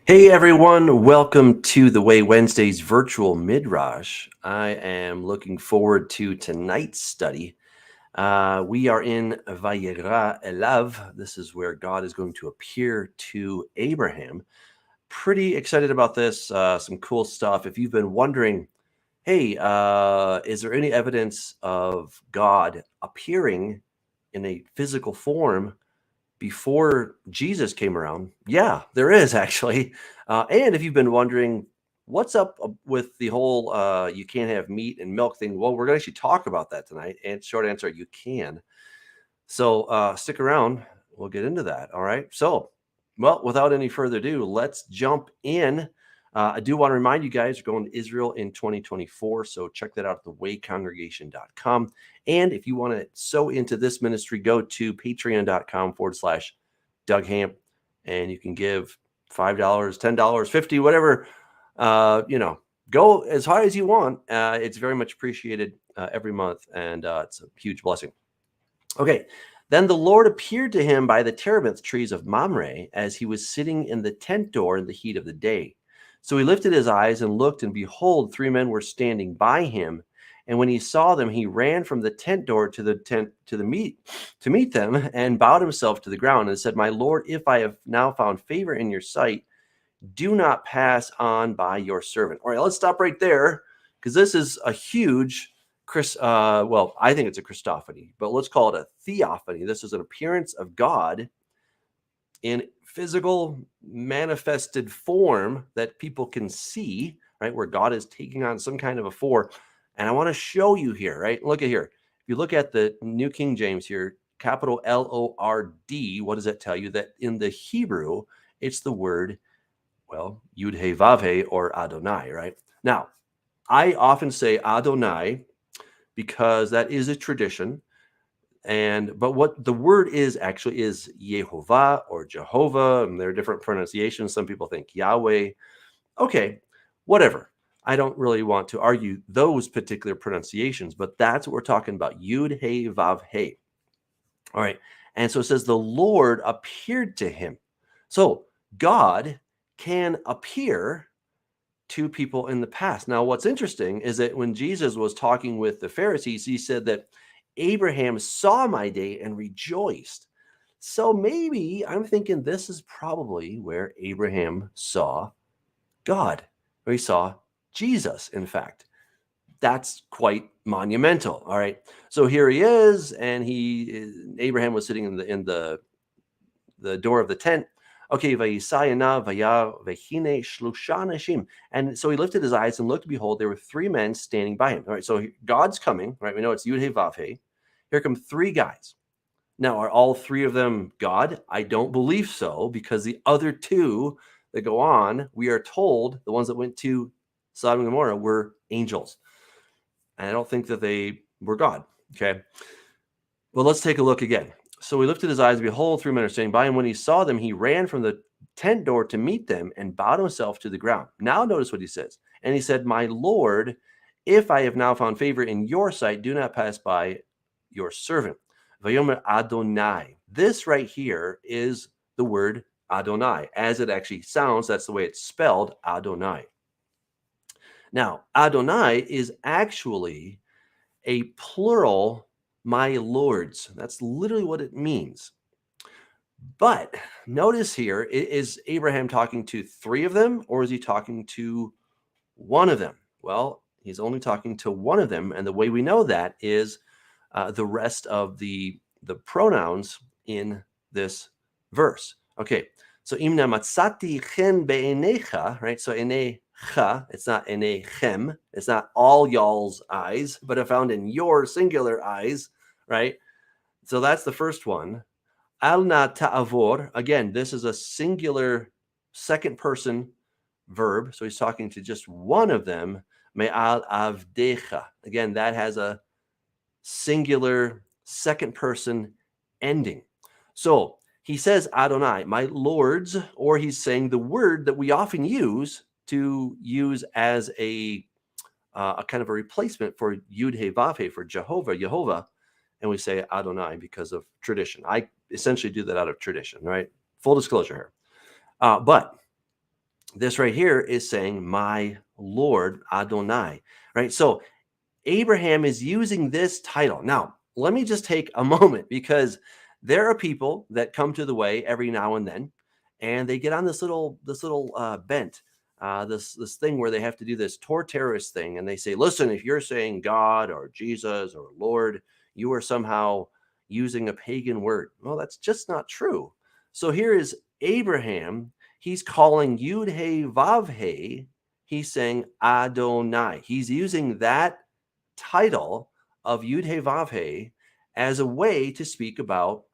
Hey everyone, welcome to the Way Wednesdays virtual Midrash. I am looking forward to tonight's study. We are in YaVera Elav. This is where God is going to appear to Abraham. Pretty excited about this. Some cool stuff. If you've been wondering, hey, is there any evidence of God appearing in a physical form before Jesus came around? Yeah, there is actually. And if you've been wondering what's up with the whole you can't have meat and milk thing, well, we're going to actually talk about that tonight. And short answer, you can. So stick around. We'll get into that. All right. So, well, without any further ado, let's jump in. I do want to remind you guys, we're going to Israel in 2024. So check that out at thewaycongregation.com. And if you want to sow into this ministry, go to patreon.com/Doug Hamp. And you can give $5, $10, 50, whatever, go as high as you want. It's very much appreciated every month. And it's a huge blessing. Okay. Then the Lord appeared to him by the terebinth trees of Mamre as he was sitting in the tent door in the heat of the day. So he lifted his eyes and looked, and behold, three men were standing by him. And when he saw them, he ran from the tent door to the tent to meet them, and bowed himself to the ground and said, "My Lord, if I have now found favor in your sight, do not pass on by your servant." All right, let's stop right there because this is a huge I think it's a Christophany, but let's call it a theophany. This is an appearance of God in physical manifested form that people can see, right? Where God is taking on some kind of a form. And I want to show you here, right? Look at here. If you look at the New King James here, capital Lord, what does that tell you? That in the Hebrew, it's the word, well, Yud He Vav He, or Adonai, right? Now, I often say Adonai because that is a tradition. But what the word is actually is Yehovah or Jehovah, and there are different pronunciations. Some people think Yahweh. Okay, whatever. I don't really want to argue those particular pronunciations, but that's what we're talking about. Yud He Vav He. All right. And so it says the Lord appeared to him. So God can appear to people in the past. Now, what's interesting is that when Jesus was talking with the Pharisees, he said that Abraham saw my day and rejoiced. So maybe I'm thinking this is probably where Abraham saw God, where he saw Jesus, in fact. That's quite monumental. All right. So here he is, and Abraham was sitting in the door of the tent. Okay, and so he lifted his eyes and looked, behold, there were three men standing by him. All right, so God's coming, right? We know it's Yud He Vav He. Here come three guys. Now, are all three of them God? I don't believe so, because the other two that go on, we are told the ones that went to Sodom and Gomorrah were angels. And I don't think that they were God. Okay. Well, let's take a look again. So he lifted his eyes, and behold, three men are standing by him. When he saw them, he ran from the tent door to meet them and bowed himself to the ground. Now notice what he says. And he said, "My Lord, if I have now found favor in your sight, do not pass by your servant." Vayomer Adonai. This right here is the word Adonai. As it actually sounds, that's the way it's spelled, Adonai. Now, Adonai is actually a plural, my lords. That's literally what it means. But notice here, is Abraham talking to three of them, or is he talking to one of them? Well, he's only talking to one of them. And the way we know that is the rest of the pronouns in this verse. Okay, so imna matzati chen be'enecha, right? So enecha, it's not enechem, it's not all y'all's eyes, but I found in your singular eyes, right? So that's the first one. Alna ta'avor, again, this is a singular second person verb. So he's talking to just one of them. Me'al avdecha. Again, that has a singular second person ending. So he says Adonai, my lords, or he's saying the word that we often use as a kind of a replacement for Yud He Vav He, for Jehovah, and we say Adonai because of tradition. I essentially do that out of tradition, right? Full disclosure here. But this right here is saying my Lord Adonai, right? So Abraham is using this title. Now, let me just take a moment, because there are people that come to the way every now and then, and they get on this little bent, this thing where they have to do this terrorist thing, and they say, listen, if you're saying God or Jesus or Lord, you are somehow using a pagan word. Well, that's just not true. So here is Abraham. He's calling Yud He Vav He. He's saying Adonai. He's using that title of Yud He Vav He as a way to speak about,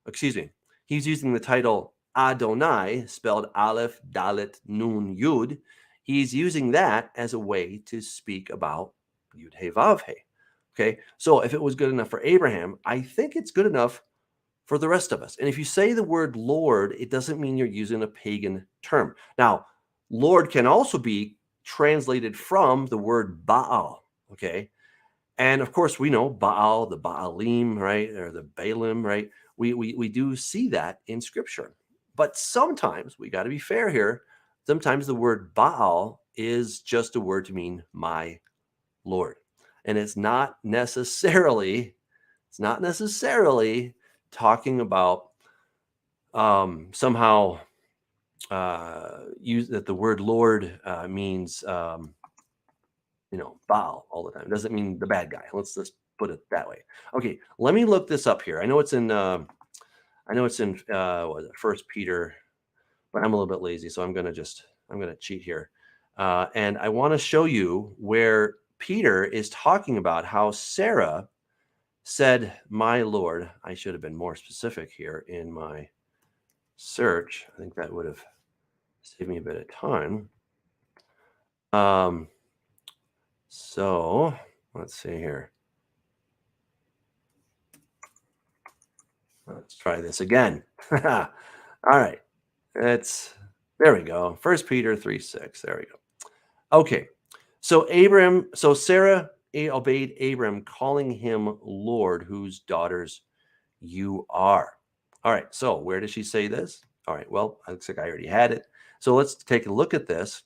excuse me, he's using the title Adonai, spelled Aleph, Dalet, Nun, Yud. He's using that as a way to speak about Yud He Vav He. Okay, so if it was good enough for Abraham, I think it's good enough for the rest of us. And if you say the word Lord, it doesn't mean you're using a pagan term. Now, Lord can also be translated from the word Baal. Okay, and of course, we know Baal, the Baalim, right? Or the Baalim, right? We do see that in scripture. But sometimes, we got to be fair here, sometimes the word Baal is just a word to mean my Lord. And it's not necessarily talking about somehow use that the word Lord means Baal all the time. It doesn't mean the bad guy. Let's just put it that way. Okay, let me look this up here. I know it's in what is it, First Peter, but I'm a little bit lazy, so I'm gonna cheat here. And I want to show you where Peter is talking about how Sarah said, my Lord. I should have been more specific here in my search. I think that would have saved me a bit of time. So let's see here. Let's try this again. All right. There we go. First Peter 3:6. There we go. Okay. So Sarah obeyed Abram, calling him Lord, whose daughters you are. All right. So where does she say this? All right. Well, it looks like I already had it. So let's take a look at this.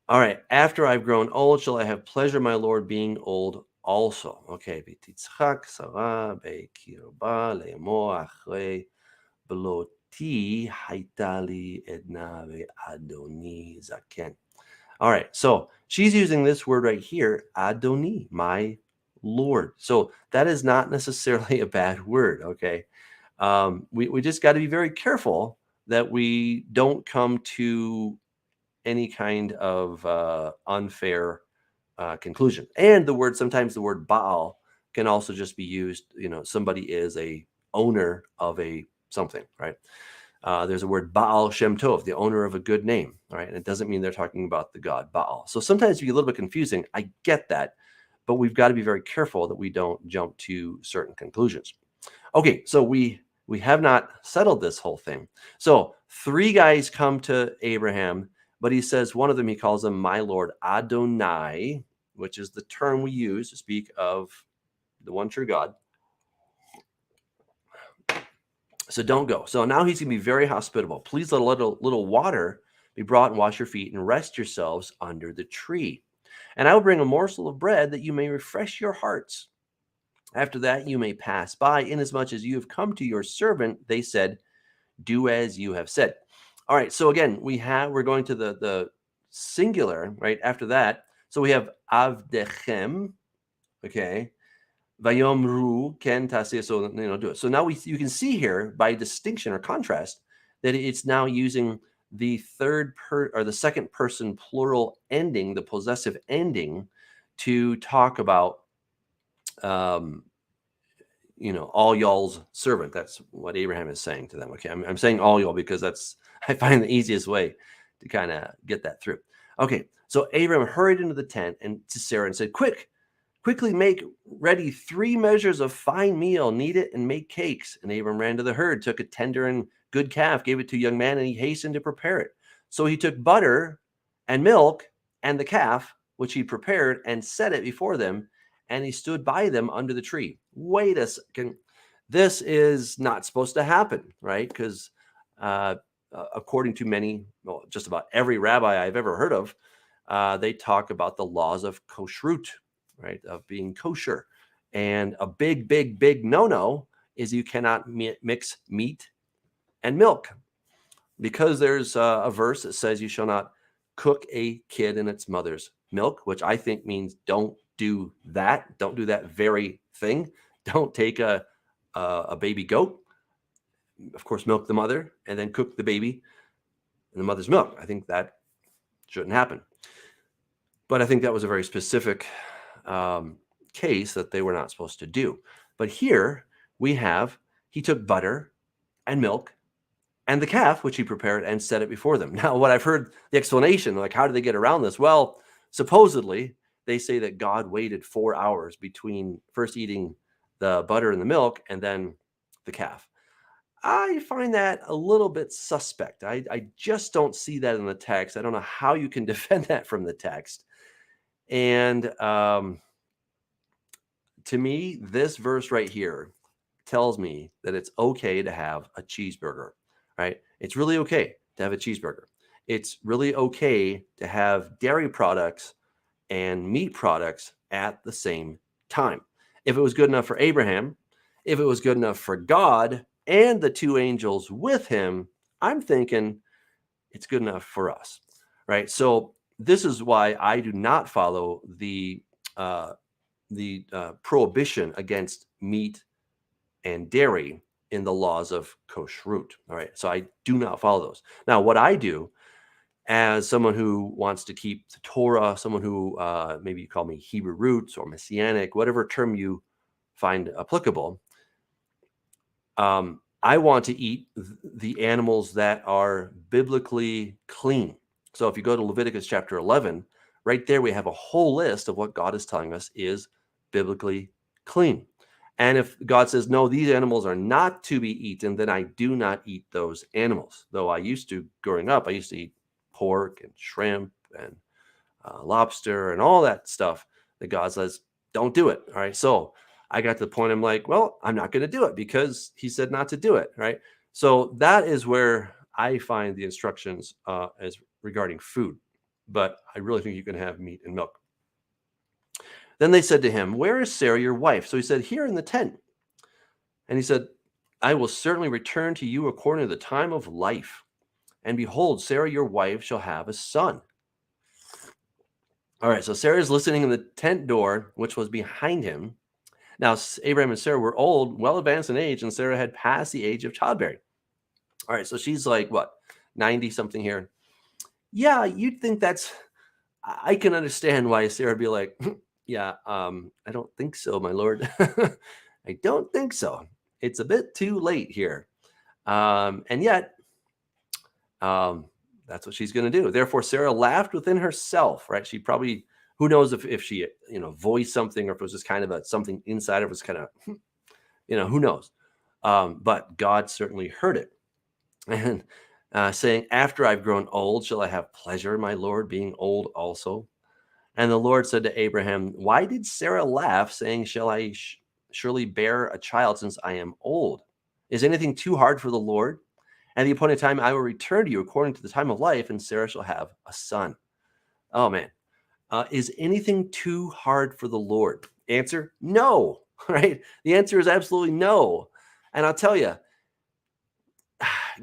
All right. After I've grown old, shall I have pleasure, my Lord, being old also? Okay. V'titzchak Sarah be'kirba le'emo achrei beloti hayta li edna ve'adoni zaken. All right. So she's using this word right here, Adoni, my Lord. So that is not necessarily a bad word. Okay. We just got to be very careful that we don't come to any kind of unfair conclusion. And sometimes the word Baal can also just be used, somebody is a owner of a something, right? There's a word Baal Shem Tov, the owner of a good name, right? And it doesn't mean they're talking about the god Baal. So sometimes it can be a little bit confusing. I get that, but we've got to be very careful that we don't jump to certain conclusions. Okay, so we have not settled this whole thing. So 3 guys come to Abraham, but he says one of them, he calls him my Lord Adonai, which is the term we use to speak of the one true God. So don't go. So now he's going to be very hospitable. Please let a little water be brought and wash your feet and rest yourselves under the tree. And I will bring a morsel of bread that you may refresh your hearts. After that, you may pass by, inasmuch as you have come to your servant. They said, do as you have said. All right. So again, we're going to the singular right after that. So we have avdechem. Okay. Vayomru ken taseh. So do it. So now you can see here by distinction or contrast that it's now using the the second person plural ending, the possessive ending, to talk about all y'all's servant. That's what Abraham is saying to them. Okay, I'm saying all y'all because I find the easiest way to kind of get that through. Okay, so Abraham hurried into the tent and to Sarah and said, quickly make ready 3 measures of fine meal, knead it and make cakes. And Abraham ran to the herd, took a tender and good calf, gave it to a young man, and he hastened to prepare it. So he took butter and milk and the calf, which he prepared, and set it before them. And he stood by them under the tree. Wait a second. This is not supposed to happen, right? Because according to many, well, just about every rabbi I've ever heard of, they talk about the laws of kashrut, right, of being kosher. And a big, big, big no-no is you cannot mix meat and milk, because there's a verse that says you shall not cook a kid in its mother's milk, which I think means don't do that. Don't do that very thing. Don't take a baby goat, of course, milk the mother, and then cook the baby in the mother's milk. I think that shouldn't happen. But I think that was a very specific case that they were not supposed to do. But here we have, he took butter and milk and the calf, which he prepared, and set it before them. Now, what I've heard the explanation, like, how did they get around this? Well, supposedly they say that God waited 4 hours between first eating the butter and the milk and then the calf. I find that a little bit suspect. I just don't see that in the text. I don't know how you can defend that from the text. And to me, this verse right here tells me that it's okay to have a cheeseburger, right? It's really okay to have a cheeseburger. It's really okay to have dairy products and meat products at the same time. If it was good enough for Abraham, if it was good enough for God and the two angels with him, I'm thinking it's good enough for us, right? So this is why I do not follow the prohibition against meat and dairy in the laws of kashrut. All right, so I do not follow those. Now, what I do as someone who wants to keep the Torah, someone who maybe you call me Hebrew roots or Messianic, whatever term you find applicable, I want to eat the animals that are biblically clean. So if you go to Leviticus chapter 11, right there we have a whole list of what God is telling us is biblically clean. And if God says, no, these animals are not to be eaten, then I do not eat those animals. Though I used to, growing up, I used to eat pork and shrimp and lobster and all that stuff that God says, don't do it. All right. So I got to the point, I'm like, well, I'm not going to do it because he said not to do it. Right. So that is where I find the instructions as regarding food. But I really think you can have meat and milk. Then they said to him, where is Sarah, your wife? So he said, here in the tent. And he said, I will certainly return to you according to the time of life. And behold, Sarah, your wife, shall have a son. All right, so Sarah is listening in the tent door, which was behind him. Now, Abraham and Sarah were old, well advanced in age, and Sarah had passed the age of childbearing. All right, so she's like, what, 90 something here? Yeah, you'd think I can understand why Sarah would be like, yeah, I don't think so, my lord. I don't think so. It's a bit too late here. And yet, that's what she's going to do. Therefore, Sarah laughed within herself, right? She probably, who knows if she, voiced something or if it was just kind of something inside of it was kind of, who knows? But God certainly heard it. And saying, after I've grown old, shall I have pleasure, my Lord, being old also? And the Lord said to Abraham, why did Sarah laugh, saying, shall I surely bear a child since I am old? Is anything too hard for the Lord? At the appointed time, I will return to you according to the time of life, and Sarah shall have a son. Oh, man. Is anything too hard for the Lord? Answer, no, right? The answer is absolutely no. And I'll tell you,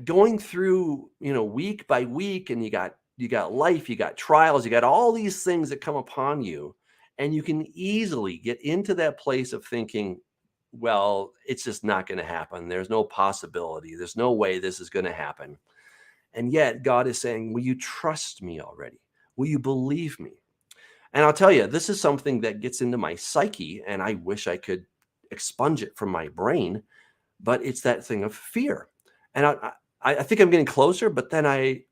going through, week by week, and you got life, you got trials, you got all these things that come upon you, and you can easily get into that place of thinking, well, it's just not going to happen. There's no possibility. There's no way this is going to happen. And yet God is saying, will you trust me already? Will you believe me? And I'll tell you, this is something that gets into my psyche, and I wish I could expunge it from my brain, but it's that thing of fear. And I think I'm getting closer, but then I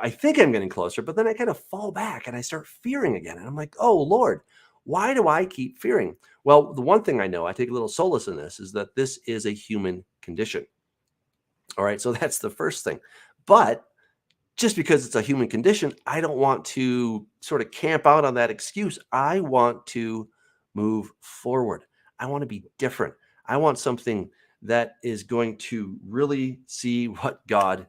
think I'm getting closer, but then I kind of fall back and I start fearing again. And I'm like, oh, Lord, why do I keep fearing? Well, the one thing I know, I take a little solace in this, is that this is a human condition. All right, so that's the first thing. But just because it's a human condition, I don't want to sort of camp out on that excuse. I want to move forward. I want to be different. I want something that is going to really see what God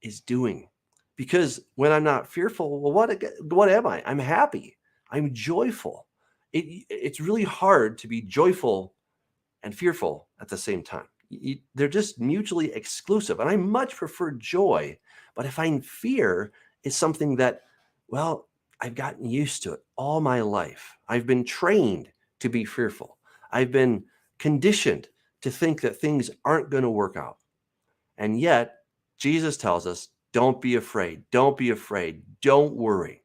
is doing. Because when I'm not fearful, well, what am I? I'm happy. I'm joyful. It's really hard to be joyful and fearful at the same time. They're just mutually exclusive. And I much prefer joy. But I find fear is something that, well, I've gotten used to it all my life. I've been trained to be fearful. I've been conditioned to think that things aren't going to work out. And yet, Jesus tells us, don't be afraid. Don't be afraid. Don't worry,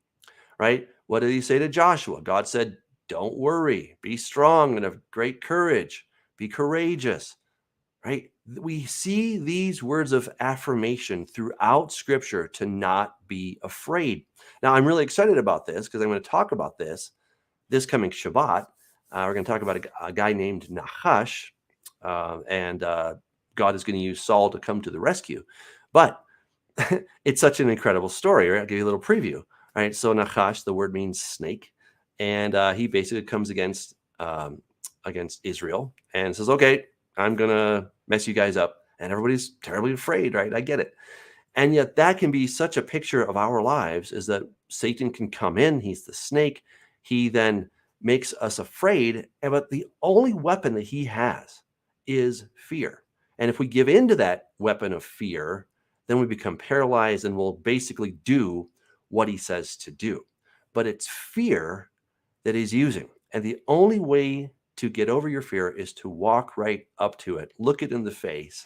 right? What did he say to Joshua? God said, don't worry. Be strong and of great courage. Be courageous, right? We see these words of affirmation throughout Scripture to not be afraid. Now, I'm really excited about this because I'm going to talk about this coming Shabbat. We're going to talk about a guy named Nahash, and God is going to use Saul to come to the rescue. But it's such an incredible story. Right? I'll give you a little preview. All right, so Nahash, the word means snake, and he basically comes against Israel and says, "Okay, I'm gonna mess you guys up," and everybody's terribly afraid. Right? I get it, and yet that can be such a picture of our lives: is that Satan can come in. He's the snake. He then makes us afraid, but the only weapon that he has is fear. And if we give into that weapon of fear, then we become paralyzed and will basically do what he says to do. But it's fear that he's using. And the only way to get over your fear is to walk right up to it, look it in the face,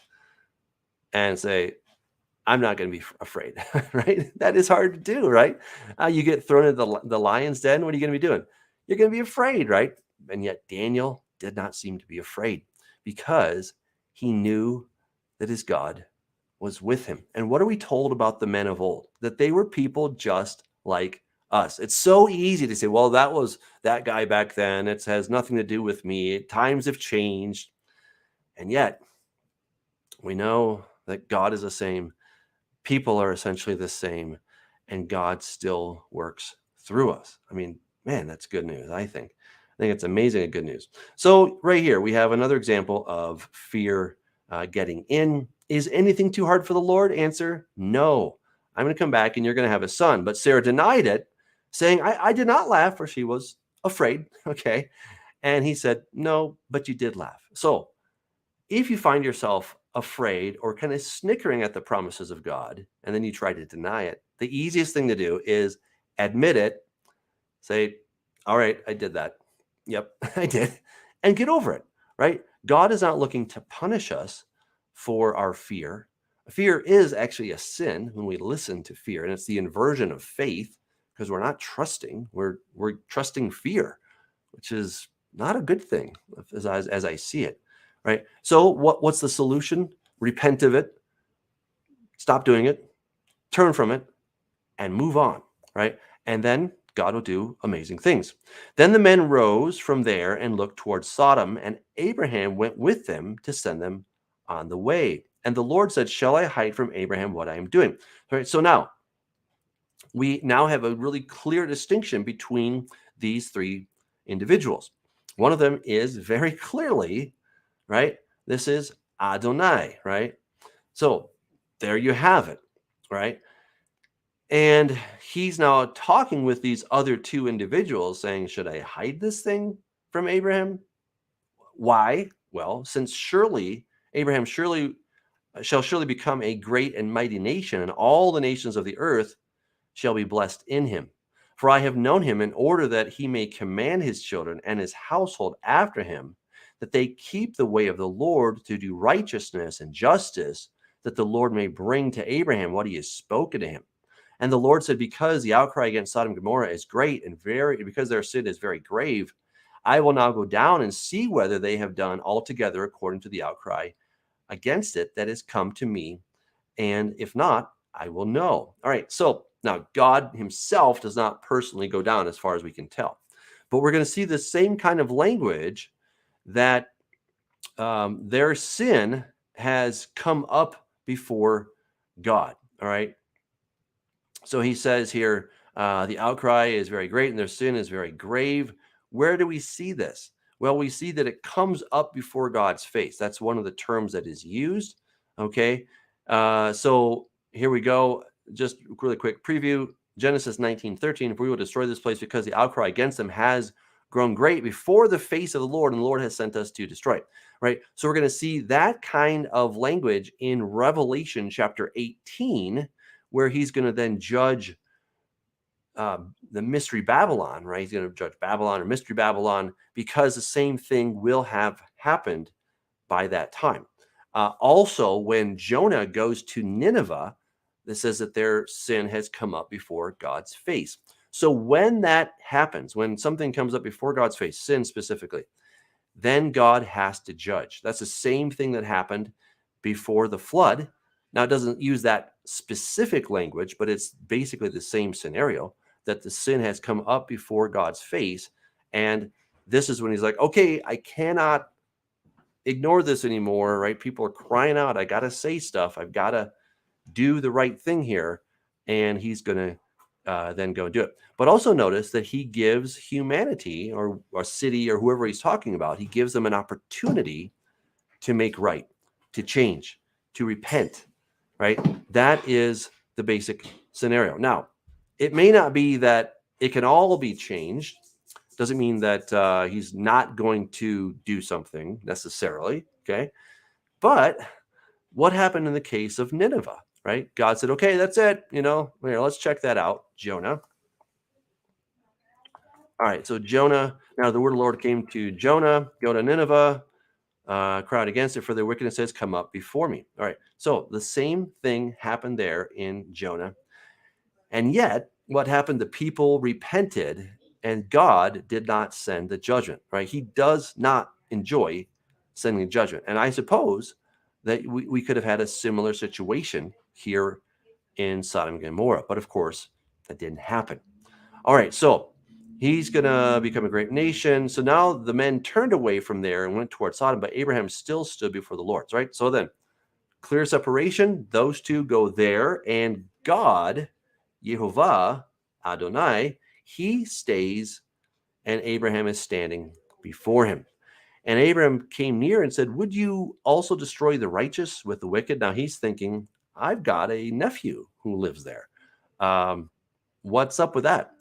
and say, I'm not going to be afraid, right? That is hard to do, right? You get thrown into the lion's den. What are you going to be doing? You're going to be afraid, right? And yet Daniel did not seem to be afraid because he knew that his God was with him. And what are we told about the men of old? That they were people just like us. It's so easy to say, well, that was that guy back then. It has nothing to do with me. Times have changed. And yet we know that God is the same. People are essentially the same, and God still works through us. I mean, man, that's good news, I think. I think it's amazing good news. So right here, we have another example of fear getting in. Is anything too hard for the Lord? Answer, no. I'm going to come back and you're going to have a son. But Sarah denied it, saying, I did not laugh, for she was afraid. Okay. And he said, no, but you did laugh. So if you find yourself afraid or kind of snickering at the promises of God, and then you try to deny it, the easiest thing to do is admit it, say, all right, I did that. Yep, I did. And get over it, right? God is not looking to punish us for our fear. Fear is actually a sin when we listen to fear, and it's the inversion of faith because we're not trusting. We're trusting fear, which is not a good thing as I see it. Right. So what's the solution? Repent of it. Stop doing it. Turn from it and move on. Right. And then God will do amazing things. Then the men rose from there and looked towards Sodom, and Abraham went with them to send them on the way. And the Lord said, shall I hide from Abraham what I am doing? All right. So now we now have a really clear distinction between these three individuals. One of them is very clearly, right? This is Adonai, right? So there you have it, right? And he's now talking with these other two individuals saying, should I hide this thing from Abraham? Why? Well, since Abraham shall surely become a great and mighty nation, and all the nations of the earth shall be blessed in him. For I have known him in order that he may command his children and his household after him, that they keep the way of the Lord to do righteousness and justice, that the Lord may bring to Abraham what he has spoken to him. And the Lord said, because the outcry against Sodom and Gomorrah is great and because their sin is very grave, I will now go down and see whether they have done altogether according to the outcry against it that has come to me. And if not, I will know. All right. So now God himself does not personally go down as far as we can tell, but we're going to see the same kind of language that their sin has come up before God. All right. So he says here, the outcry is very great and their sin is very grave. Where do we see this? Well, we see that it comes up before God's face. That's one of the terms that is used. Okay. So here we go. Just really quick preview. Genesis 19:13. For we will destroy this place because the outcry against them has grown great before the face of the Lord, and the Lord has sent us to destroy it. Right. So we're going to see that kind of language in Revelation chapter 18, where he's going to then judge the mystery Babylon, right? He's going to judge Babylon or mystery Babylon, because the same thing will have happened by that time. Also, when Jonah goes to Nineveh, it says that their sin has come up before God's face. So when that happens, when something comes up before God's face, sin specifically, then God has to judge. That's the same thing that happened before the flood. Now, it doesn't use that specific language, but it's basically the same scenario, that the sin has come up before God's face. And this is when he's like, okay, I cannot ignore this anymore, right? People are crying out. I got to say stuff. I've got to do the right thing here. And he's going to then go and do it. But also notice that he gives humanity, or a city, or whoever he's talking about, he gives them an opportunity to make right, to change, to repent, right? That is the basic scenario. Now, it may not be that it can all be changed. Doesn't mean that he's not going to do something necessarily, okay? But what happened in the case of Nineveh, right? God said, okay, that's it. Here, let's check that out, Jonah. All right, so Jonah, now the word of the Lord came to Jonah, go to Nineveh, crowd against it, for their wickedness has come up before me. All right, so the same thing happened there in Jonah. And yet, what happened? The people repented, and God did not send the judgment, right? He does not enjoy sending judgment. And I suppose that we could have had a similar situation here in Sodom and Gomorrah. But of course, that didn't happen. All right, so he's going to become a great nation. So now the men turned away from there and went toward Sodom, but Abraham still stood before the Lord, right? So then, clear separation. Those two go there, and God, Yehovah, Adonai, he stays, and Abraham is standing before him. And Abraham came near and said, would you also destroy the righteous with the wicked? Now he's thinking, I've got a nephew who lives there. What's up with that?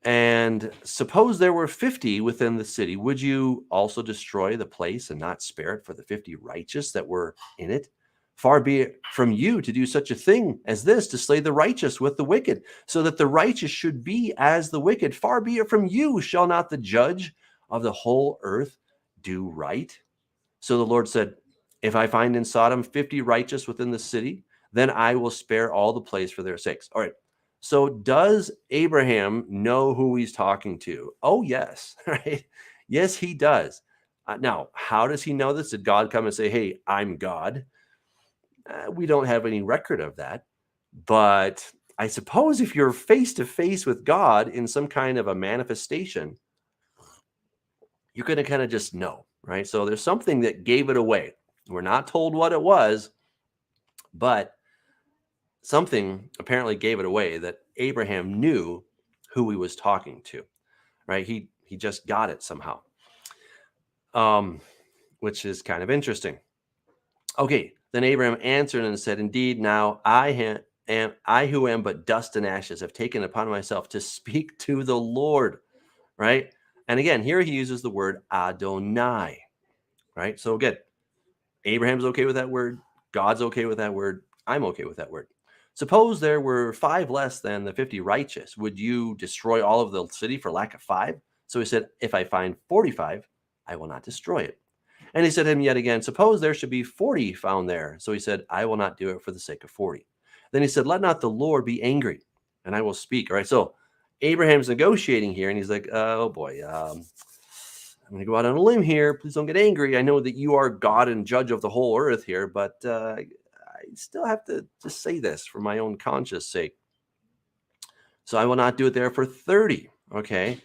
And suppose there were 50 within the city. Would you also destroy the place and not spare it for the 50 righteous that were in it? Far be it from you to do such a thing as this, to slay the righteous with the wicked, so that the righteous should be as the wicked. Far be it from you. Shall not the judge of the whole earth do right? So the Lord said, if I find in Sodom 50 righteous within the city, then I will spare all the place for their sakes. All right. So does Abraham know who he's talking to? Oh, yes. Right? Yes, he does. Now, how does he know this? Did God come and say, hey, I'm God? We don't have any record of that. But I suppose if you're face to face with God in some kind of a manifestation, you're going to kind of just know, right? So there's something that gave it away. We're not told what it was, but something apparently gave it away, that Abraham knew who he was talking to, right? He just got it somehow, which is kind of interesting. Okay, then Abraham answered and said, indeed, now I who am but dust and ashes have taken upon myself to speak to the Lord, right? And again, here he uses the word Adonai, right? So again, Abraham's okay with that word. God's okay with that word. I'm okay with that word. Suppose there were 5 less than the 50 righteous. Would you destroy all of the city for lack of 5? So he said, if I find 45, I will not destroy it. And he said to him yet again, suppose there should be 40 found there. So he said, I will not do it for the sake of 40. Then he said, let not the Lord be angry, and I will speak. All right. So Abraham's negotiating here, and he's like, oh boy, I'm going to go out on a limb here. Please don't get angry. I know that you are God and judge of the whole earth here, but I still have to just say this for my own conscience sake. So I will not do it there for 30. Okay.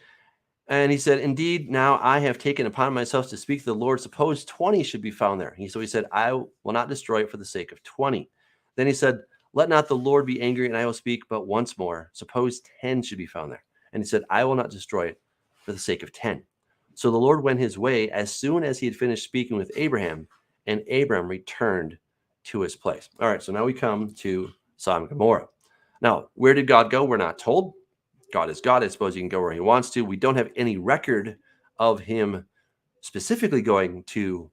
And he said, indeed, now I have taken upon myself to speak to the Lord. Suppose 20 should be found there. So he said, I will not destroy it for the sake of 20. Then he said, let not the Lord be angry, and I will speak but once more. Suppose 10 should be found there. And he said, I will not destroy it for the sake of 10. So the Lord went his way as soon as he had finished speaking with Abraham, and Abraham returned to his place. All right, so now we come to Sodom and Gomorrah. Now, where did God go? We're not told. God is God. I suppose he can go where he wants to. We don't have any record of him specifically going to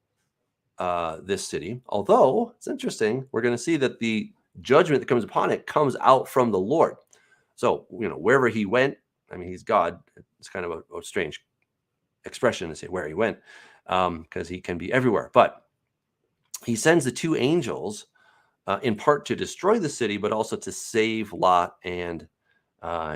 this city. Although it's interesting, we're going to see that the judgment that comes upon it comes out from the Lord. So, wherever he went, I mean, he's God. It's kind of a strange expression to say where he went, because he can be everywhere. But he sends the two angels in part to destroy the city, but also to save Lot and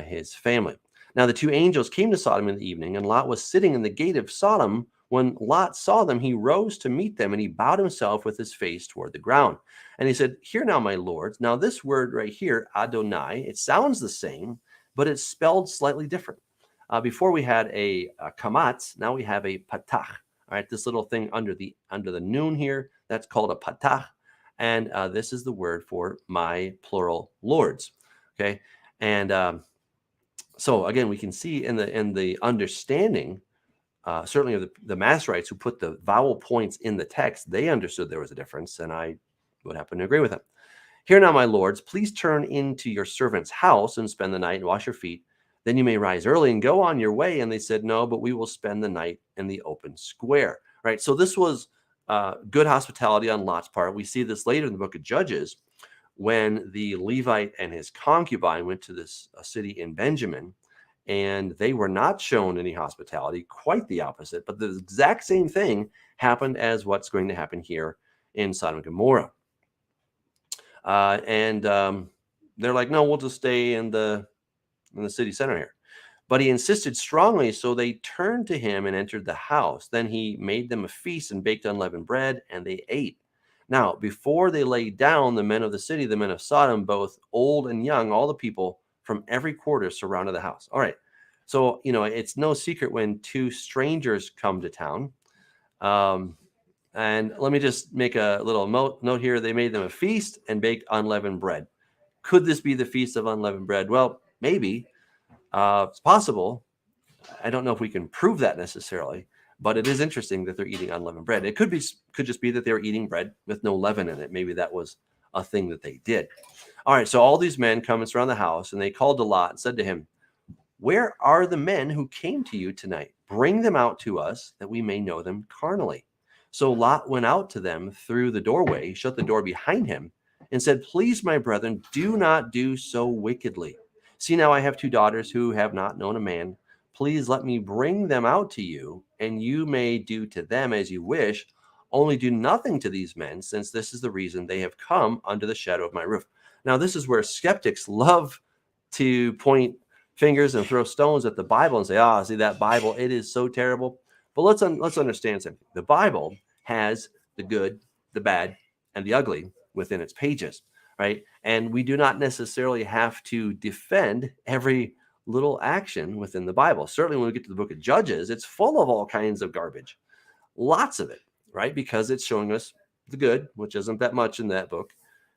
his family. Now, the two angels came to Sodom in the evening, and Lot was sitting in the gate of Sodom. When Lot saw them, he rose to meet them, and he bowed himself with his face toward the ground. And he said, "Hear now, my lords." Now, this word right here, Adonai, it sounds the same, but it's spelled slightly different. Before we had a kamatz, now we have a patach. All right, this little thing under the noon here, that's called a patach. And this is the word for my plural lords. Okay, and so again, we can see in the understanding, certainly of the Masoretes who put the vowel points in the text, they understood there was a difference, and I would happen to agree with them. "Hear now, my lords, please turn into your servant's house and spend the night and wash your feet. Then you may rise early and go on your way." And they said, "No, but we will spend the night in the open square." Right. So this was good hospitality on Lot's part. We see this later in the book of Judges, when the Levite and his concubine went to this city in Benjamin, and they were not shown any hospitality, quite the opposite. But the exact same thing happened as what's going to happen here in Sodom and Gomorrah. And they're like, "No, we'll just stay in the city center here." But he insisted strongly, so they turned to him and entered the house. Then he made them a feast and baked unleavened bread, and they ate. Now, before they lay down, the men of the city, the men of Sodom, both old and young, all the people from every quarter surrounded the house. All right. So, it's no secret when two strangers come to town. And let me just make a little note here. They made them a feast and baked unleavened bread. Could this be the feast of unleavened bread? Well, maybe. It's possible. I don't know if we can prove that necessarily, but it is interesting that they're eating unleavened bread. It could just be that they were eating bread with no leaven in it. Maybe that was a thing that they did. All right, so all these men come and surround the house, and they called to Lot and said to him, "Where are the men who came to you tonight? Bring them out to us, that we may know them carnally." So Lot went out to them through the doorway, shut the door behind him, and said, "Please, my brethren, do not do so wickedly. See, now I have two daughters who have not known a man. Please let me bring them out to you, and you may do to them as you wish. Only do nothing to these men, since this is the reason they have come under the shadow of my roof." Now, this is where skeptics love to point fingers and throw stones at the Bible and say, see that Bible, it is so terrible. But let's understand something. The Bible has the good, the bad, and the ugly within its pages. Right. And we do not necessarily have to defend every little action within the Bible. Certainly when we get to the book of Judges, it's full of all kinds of garbage, lots of it, right? Because it's showing us the good, which isn't that much in that book,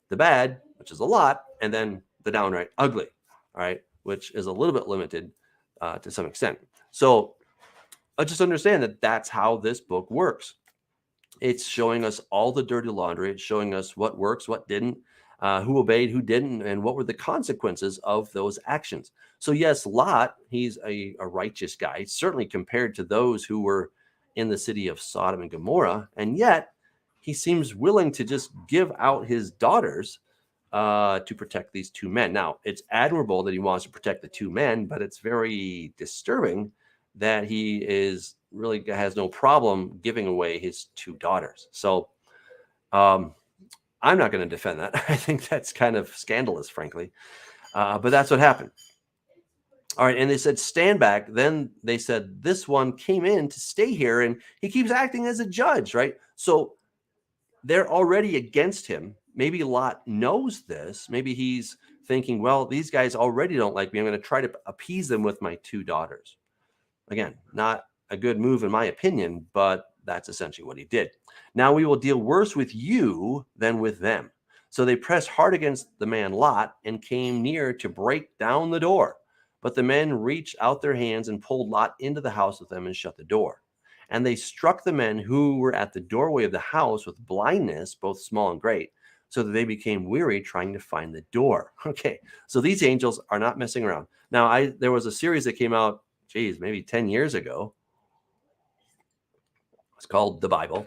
the bad, which is a lot, and then the downright ugly, right? Which is a little bit limited to some extent. So just understand that that's how this book works. It's showing us all the dirty laundry. It's showing us what works, what didn't, who obeyed, who didn't, and what were the consequences of those actions. So yes, Lot, he's a righteous guy, certainly compared to those who were in the city of Sodom and Gomorrah. And yet he seems willing to just give out his daughters to protect these two men. Now, it's admirable that he wants to protect the two men, but it's very disturbing that he is really has no problem giving away his two daughters. So I'm not going to defend that. I think that's kind of scandalous, frankly. But that's what happened. All right. And they said, "Stand back." Then they said, "This one came in to stay here, and he keeps acting as a judge." Right. So they're already against him. Maybe Lot knows this. Maybe he's thinking, well, these guys already don't like me. I'm going to try to appease them with my two daughters. Again, not a good move in my opinion, but that's essentially what he did. "Now we will deal worse with you than with them." So they pressed hard against the man Lot and came near to break down the door. But the men reached out their hands and pulled Lot into the house with them and shut the door. And they struck the men who were at the doorway of the house with blindness, both small and great. so that they became weary trying to find the door. Okay, so these angels are not messing around. Now, there was a series that came out, maybe 10 years ago. It's called The Bible.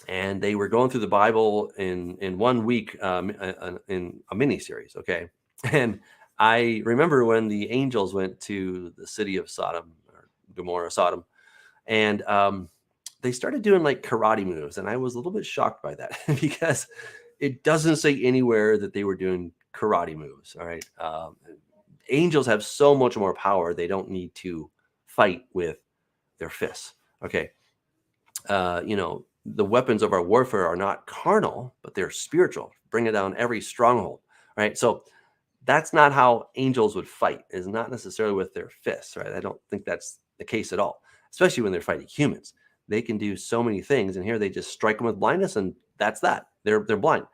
And they were going through the Bible in 1 week in a mini series. Okay. And I remember when the angels went to the city of Sodom, or Gomorrah, Sodom, and they started doing like karate moves. And I was a little bit shocked by that because it doesn't say anywhere that they were doing karate moves. All right. Angels have so much more power. They don't need to fight with their fists. Okay. The weapons of our warfare are not carnal, but they're spiritual, bringing down every stronghold, right? So that's not how angels would fight, is not necessarily with their fists, right? I don't think that's the case at all, especially when they're fighting humans. They can do so many things, and here they just strike them with blindness, and that's that. They're blind.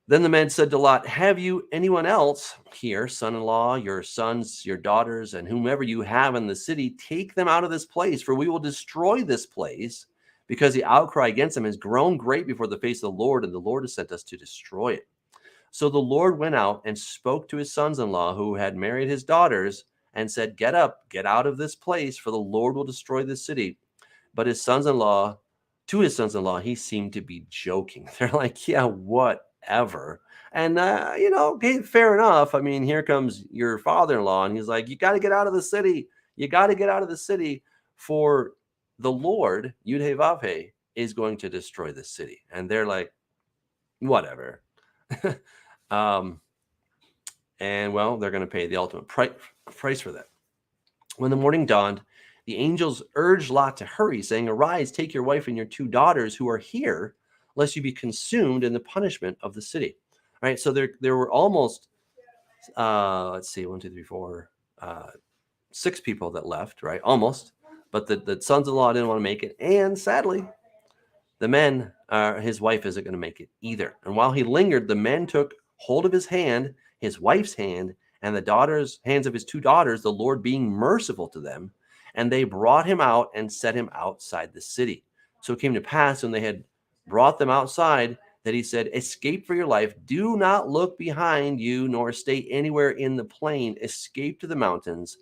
Then the man said to Lot, have you anyone else here, son-in-law, your sons, your daughters, and whomever you have in the city, take them out of this place, for we will destroy this place, because the outcry against them has grown great before the face of the Lord, and the Lord has sent us to destroy it. So the Lord went out and spoke to his sons-in-law who had married his daughters and said, get up, get out of this place, for the Lord will destroy this city. But to his sons-in-law, he seemed to be joking. They're like, yeah, whatever. And, okay, fair enough. I mean, here comes your father-in-law, and he's like, you got to get out of the city. You got to get out of the city, for the Lord, YaVera, is going to destroy the city. And they're like, whatever. And well, they're going to pay the ultimate price for that. When the morning dawned, the angels urged Lot to hurry, saying, arise, take your wife and your 2 daughters who are here, lest you be consumed in the punishment of the city. All right. So there were almost, let's see, 1, 2, 3, 4, 6 people that left, right? Almost. But the sons-in-law didn't want to make it. And sadly, the men, his wife isn't going to make it either. And while he lingered, the men took hold of his hand, his wife's hand, and the hands of his 2 daughters, the Lord being merciful to them. And they brought him out and set him outside the city. So it came to pass, when they had brought them outside, that he said, escape for your life. Do not look behind you, nor stay anywhere in the plain. Escape to the mountains,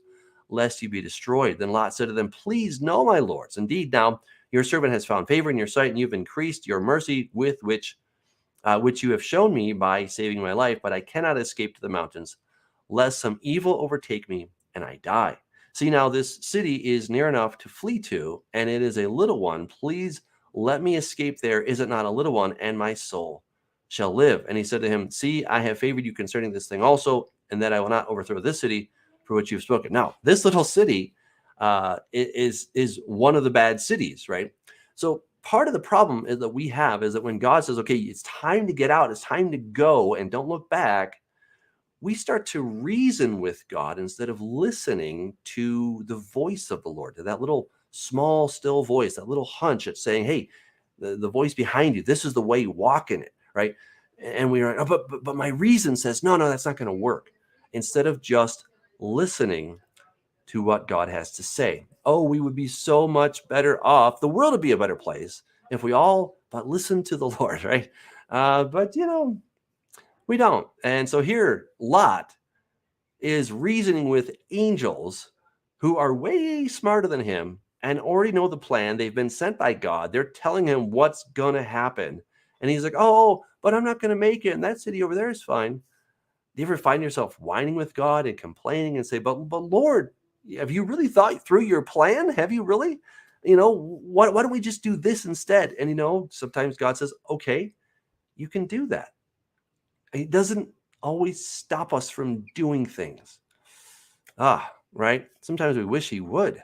lest you be destroyed. Then Lot said to them, please, no, my lords. Indeed, now your servant has found favor in your sight, and you've increased your mercy with which you have shown me by saving my life. But I cannot escape to the mountains, lest some evil overtake me and I die. See, now this city is near enough to flee to, and it is a little one. Please let me escape there. Is it not a little one? And my soul shall live. And he said to him, see, I have favored you concerning this thing also, and that I will not overthrow this city for which you've spoken. Now, this little city is one of the bad cities, right? So part of the problem is that we have is that when God says, okay, it's time to get out, it's time to go, and don't look back, we start to reason with God instead of listening to the voice of the Lord, to that little small, still voice, that little hunch that's saying, hey, the voice behind you, this is the way, walk in it, right? And we are, oh, but my reason says, no, that's not going to work. Instead of just listening to what God has to say. Oh, we would be so much better off. The world would be a better place if we all but listen to the Lord, right? But we don't. And so here, Lot is reasoning with angels who are way smarter than him and already know the plan. They've been sent by God. They're telling him what's going to happen. And he's like, oh, but I'm not going to make it. And that city over there is fine. Do you ever find yourself whining with God and complaining and say, but Lord, have you really thought through your plan? Have you really? Why don't we just do this instead? And, sometimes God says, okay, you can do that. It doesn't always stop us from doing things. Right? Sometimes we wish he would.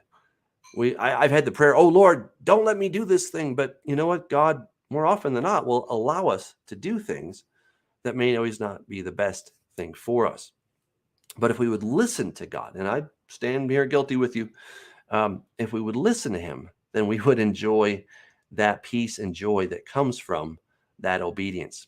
I've had the prayer, oh, Lord, don't let me do this thing. But you know what? God, more often than not, will allow us to do things that may always not be the best thing for us. But if we would listen to God, and I stand here guilty with you, if we would listen to him, then we would enjoy that peace and joy that comes from that obedience.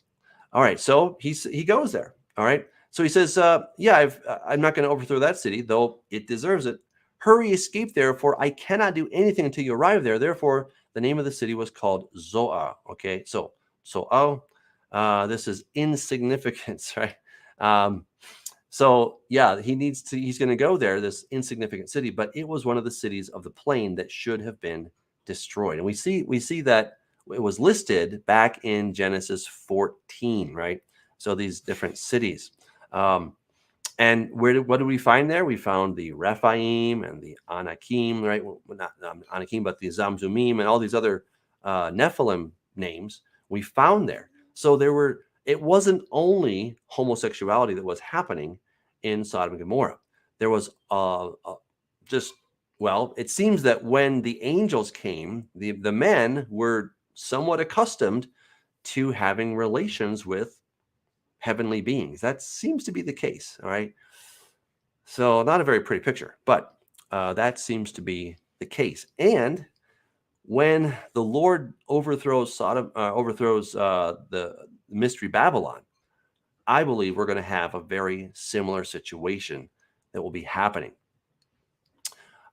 All right, so he goes there. All right, so he says, I'm not going to overthrow that city, though it deserves it. Hurry, escape there, for I cannot do anything until you arrive there. Therefore, the name of the city was called Zoar. Okay, so Zoar, This is insignificance, right? So yeah, he's going to go there, this insignificant city, but it was one of the cities of the plain that should have been destroyed. And we see that it was listed back in Genesis 14, right? So these different cities. And what did we find there? We found the Rephaim and the Anakim, right? Well, not Anakim, but the Zamzumim and all these other Nephilim names we found there. So it wasn't only homosexuality that was happening in Sodom and Gomorrah. There was it seems that when the angels came, the men were somewhat accustomed to having relations with heavenly beings. That seems to be the case. All right. So not a very pretty picture, but that seems to be the case. And when the Lord overthrows the mystery Babylon, I believe we're going to have a very similar situation that will be happening.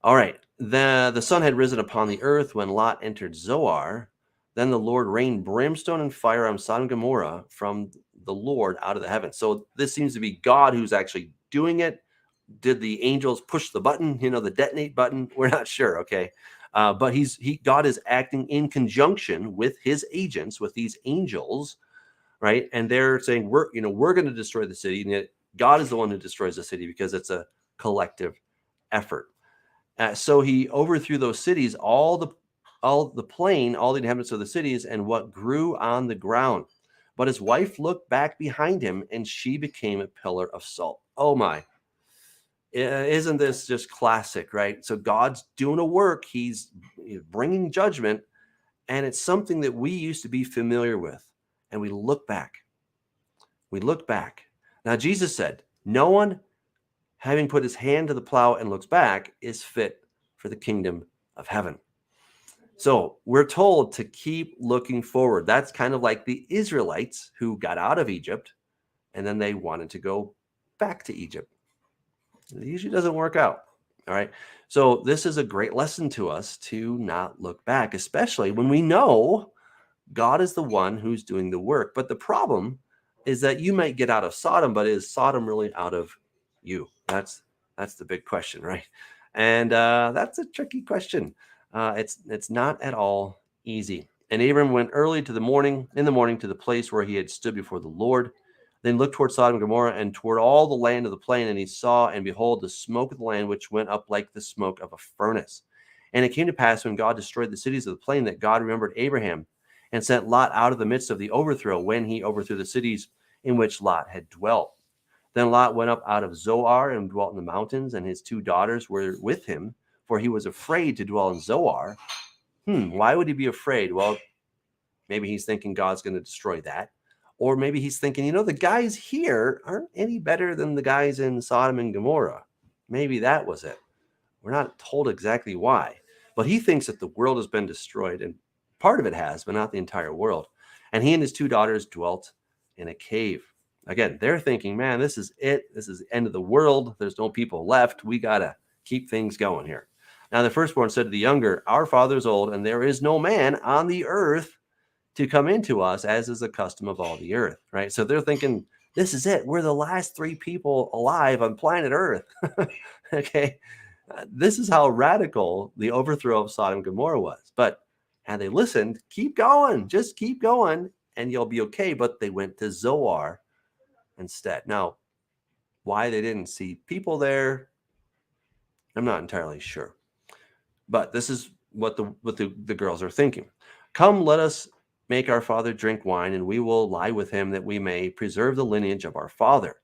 All right. The sun had risen upon the earth when Lot entered Zoar. Then the Lord rained brimstone and fire on Sodom and Gomorrah from the Lord out of the heavens. So this seems to be God who's actually doing it. Did the angels push the button, the detonate button? We're not sure. Okay. But God is acting in conjunction with his agents, with these angels, right? And they're saying, we're going to destroy the city. And God is the one who destroys the city because it's a collective effort. So he overthrew those cities, all the plain, all the inhabitants of the cities, and what grew on the ground. But his wife looked back behind him, and she became a pillar of salt. Oh my. Isn't this just classic, right? So God's doing a work. He's bringing judgment, and it's something that we used to be familiar with. And we look back. We look back. Now, Jesus said, no one having put his hand to the plow and looks back is fit for the kingdom of heaven. So we're told to keep looking forward. That's kind of like the Israelites who got out of Egypt, and then they wanted to go back to Egypt. It usually doesn't work out. All right. So this is a great lesson to us to not look back, especially when we know God is the one who's doing the work. But the problem is that you might get out of Sodom, but is Sodom really out of you? That's the big question, right? And that's a tricky question. It's not at all easy. And Abram went early in the morning to the place where he had stood before the Lord. Then looked toward Sodom and Gomorrah and toward all the land of the plain, and he saw, and behold, the smoke of the land, which went up like the smoke of a furnace. And it came to pass when God destroyed the cities of the plain that God remembered Abraham and sent Lot out of the midst of the overthrow when he overthrew the cities in which Lot had dwelt. Then Lot went up out of Zoar and dwelt in the mountains, and his 2 daughters were with him, for he was afraid to dwell in Zoar. Why would he be afraid? Well, maybe he's thinking God's going to destroy that. Or maybe he's thinking, the guys here aren't any better than the guys in Sodom and Gomorrah. Maybe that was it. We're not told exactly why. But he thinks that the world has been destroyed, and part of it has, but not the entire world. And he and his 2 daughters dwelt in a cave. Again, they're thinking, man, this is it. This is the end of the world. There's no people left. We got to keep things going here. Now the firstborn said to the younger, our father is old, and there is no man on the earth to come into us, as is the custom of all the earth, right? So they're thinking, this is it. We're the last 3 people alive on planet Earth. Okay. This is how radical the overthrow of Sodom and Gomorrah was. But had they listened, keep going, just keep going, and you'll be okay. But they went to Zoar instead. Now, why they didn't see people there, I'm not entirely sure. But this is what the girls are thinking. Come, let us make our father drink wine, and we will lie with him, that we may preserve the lineage of our father.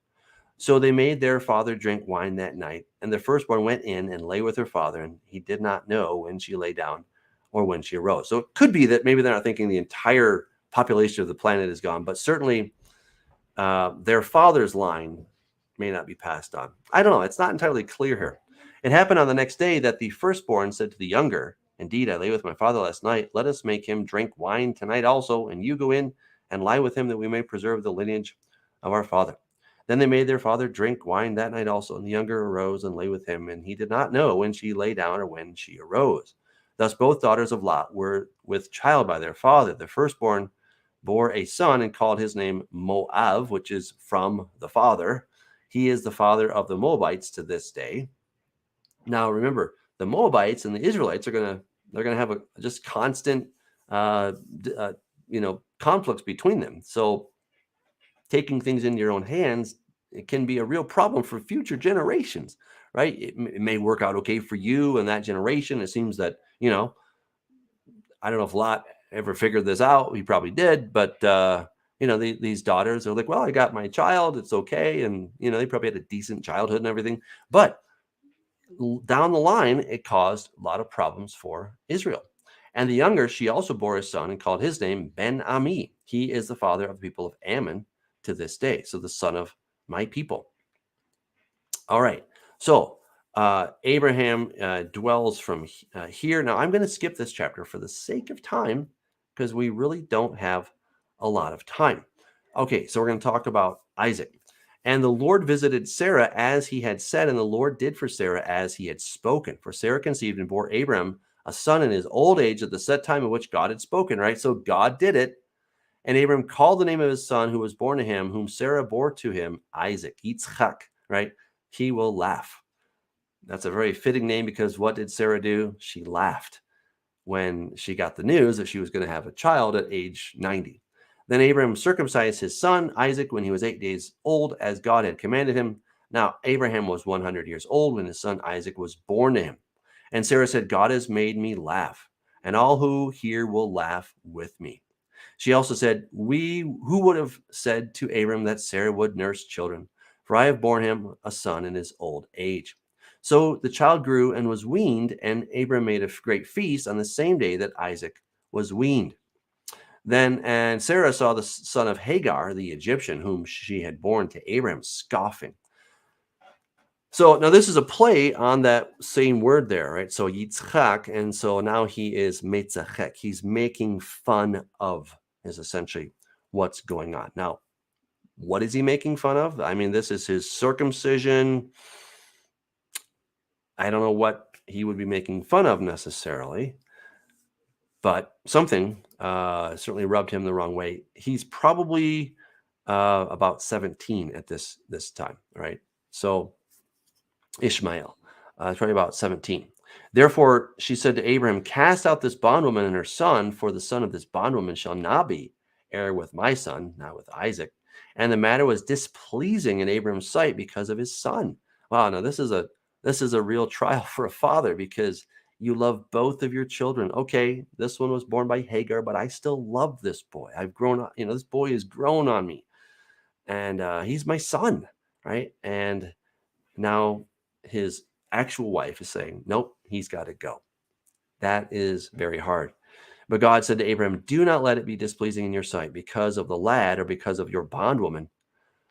So they made their father drink wine that night, and the firstborn went in and lay with her father, and he did not know when she lay down or when she arose. So it could be that maybe they're not thinking the entire population of the planet is gone, but certainly their father's line may not be passed on. I don't know. It's not entirely clear here. It happened on the next day that the firstborn said to the younger, indeed, I lay with my father last night. Let us make him drink wine tonight also, and you go in and lie with him, that we may preserve the lineage of our father. Then they made their father drink wine that night also, and the younger arose and lay with him, and he did not know when she lay down or when she arose. Thus both daughters of Lot were with child by their father. The firstborn bore a son and called his name Moab, which is from the father. He is the father of the Moabites to this day. Now, remember, the Moabites and the Israelites they're gonna have a just constant, conflicts between them. So taking things into your own hands, it can be a real problem for future generations, right? It may work out okay for you and that generation. It seems that, I don't know if Lot ever figured this out. He probably did, but these daughters are like, well, I got my child. It's okay. And, they probably had a decent childhood and everything. But down the line, it caused a lot of problems for Israel. And the younger, she also bore a son and called his name Ben-Ami. He is the father of the people of Ammon to this day. So the son of my people. All right. So Abraham dwells from here. Now, I'm going to skip this chapter for the sake of time because we really don't have a lot of time. Okay, so we're going to talk about Isaac. And the Lord visited Sarah as he had said, and the Lord did for Sarah as he had spoken. For Sarah conceived and bore Abram a son in his old age at the set time in which God had spoken, right? So God did it. And Abram called the name of his son who was born to him, whom Sarah bore to him, Isaac, Yitzchak, right? He will laugh. That's a very fitting name because what did Sarah do? She laughed when she got the news that she was going to have a child at age 90. Then Abraham circumcised his son Isaac when he was 8 days old, as God had commanded him. Now Abraham was 100 years old when his son Isaac was born to him. And Sarah said, God has made me laugh, and all who hear will laugh with me. She also said, who would have said to Abram that Sarah would nurse children? For I have borne him a son in his old age. So the child grew and was weaned, and Abram made a great feast on the same day that Isaac was weaned. Then, and Sarah saw the son of Hagar, the Egyptian, whom she had borne to Abram, scoffing. So now this is a play on that same word there, right? So Yitzchak, and so now he is Metzachek. He's making fun of, is essentially what's going on. Now, what is he making fun of? I mean, this is his circumcision. I don't know what he would be making fun of necessarily, but something certainly rubbed him the wrong way. He's probably about 17 at this time, right? So Ishmael, probably about 17. Therefore, she said to Abraham, cast out this bondwoman and her son, for the son of this bondwoman shall not be heir with my son, not with Isaac. And the matter was displeasing in Abraham's sight because of his son. Wow, now this is a real trial for a father because you love both of your children. Okay, this one was born by Hagar, but I still love this boy. I've grown up, this boy has grown on me. And he's my son, right? And now his actual wife is saying, nope, he's got to go. That is very hard. But God said to Abraham, do not let it be displeasing in your sight because of the lad or because of your bondwoman.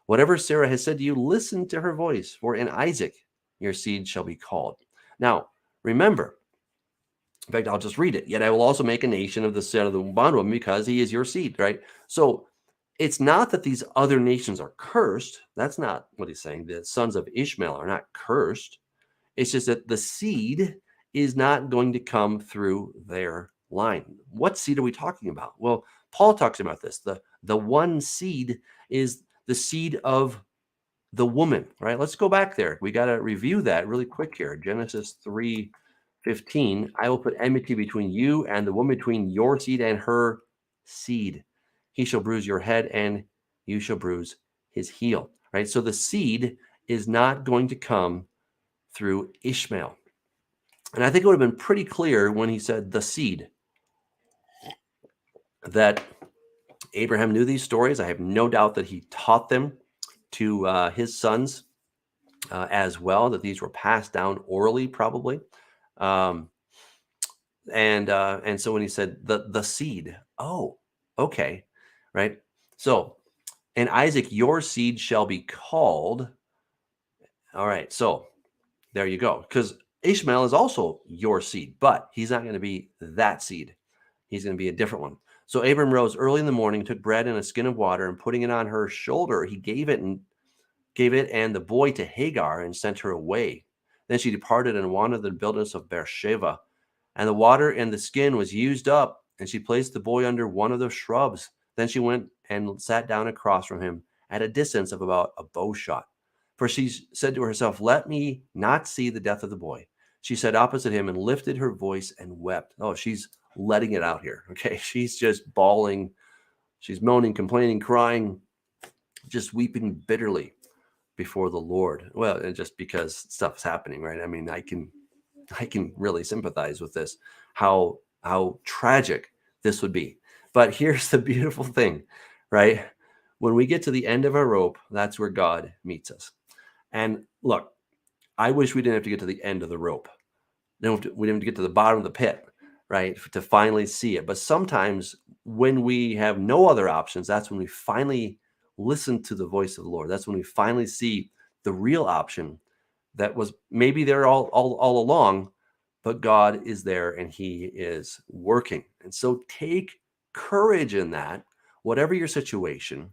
Whatever Sarah has said to you, listen to her voice, for in Isaac your seed shall be called. Now, remember, in fact, I'll just read it. Yet I will also make a nation of the son of the bondwoman because he is your seed, right? So it's not that these other nations are cursed. That's not what he's saying. The sons of Ishmael are not cursed. It's just that the seed is not going to come through their line. What seed are we talking about? Well, Paul talks about this. The one seed is the seed of the woman, right? Let's go back there. We got to review that really quick here. Genesis 3:15. I will put enmity between you and the woman, between your seed and her seed. He shall bruise your head and you shall bruise his heel, right? So the seed is not going to come through Ishmael. And I think it would have been pretty clear when he said the seed that Abraham knew these stories. I have no doubt that he taught them to his sons as well, that these were passed down orally probably. And so when he said the seed, oh, okay, right? So, and Isaac, your seed shall be called. All right, so there you go. Because Ishmael is also your seed, but he's not going to be that seed. He's going to be a different one. So Abram rose early in the morning, took bread and a skin of water, and putting it on her shoulder, he gave it and the boy to Hagar and sent her away. Then she departed and wandered in the wilderness of Beersheba. And the water and the skin was used up, and she placed the boy under one of the shrubs. Then she went and sat down across from him at a distance of about a bow shot. For she said to herself, let me not see the death of the boy. She sat opposite him and lifted her voice and wept. Oh, she's letting it out here. Okay. She's just bawling. She's moaning, complaining, crying, just weeping bitterly before the Lord. Well, and just because stuff's happening, right? I mean, I can really sympathize with this, how tragic this would be. But here's the beautiful thing, right? When we get to the end of our rope, that's where God meets us. And look, I wish we didn't have to get to the end of the rope. We didn't have to get to the bottom of the pit, right, to finally see it. But sometimes when we have no other options, that's when we finally listen to the voice of the Lord. That's when we finally see the real option that was maybe there all along, but God is there and he is working. And so take courage in that, whatever your situation,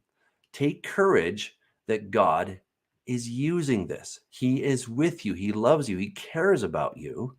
take courage that God is using this. He is with you. He loves you. He cares about you.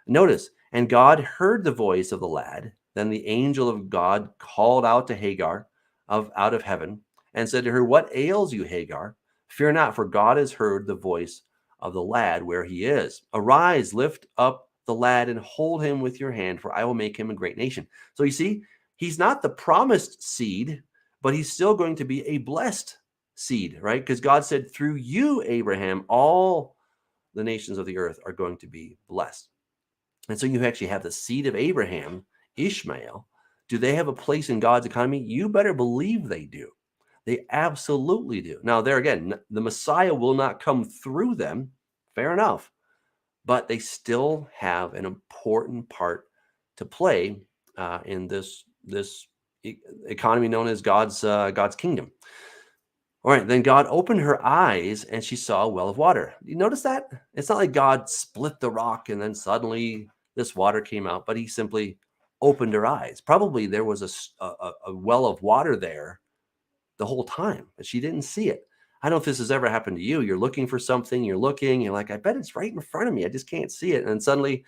Notice, and God heard the voice of the lad. Then the angel of God called out to Hagar out of heaven and said to her, what ails you, Hagar? Fear not, for God has heard the voice of the lad where he is. Arise, lift up the lad and hold him with your hand, for I will make him a great nation. So you see, he's not the promised seed, but he's still going to be a blessed seed, right? Because God said, through you, Abraham, all the nations of the earth are going to be blessed. And so you actually have the seed of Abraham, Ishmael. Do they have a place in God's economy? You better believe they do. They absolutely do. Now, there again, the Messiah will not come through them. Fair enough. But they still have an important part to play in this economy known as God's kingdom. All right, then God opened her eyes and she saw a well of water. You notice that? It's not like God split the rock and then suddenly this water came out, but he simply opened her eyes. Probably there was a well of water there the whole time, but she didn't see it. I don't know if this has ever happened to you. You're looking for something, you're like, I bet it's right in front of me. I just can't see it. And then suddenly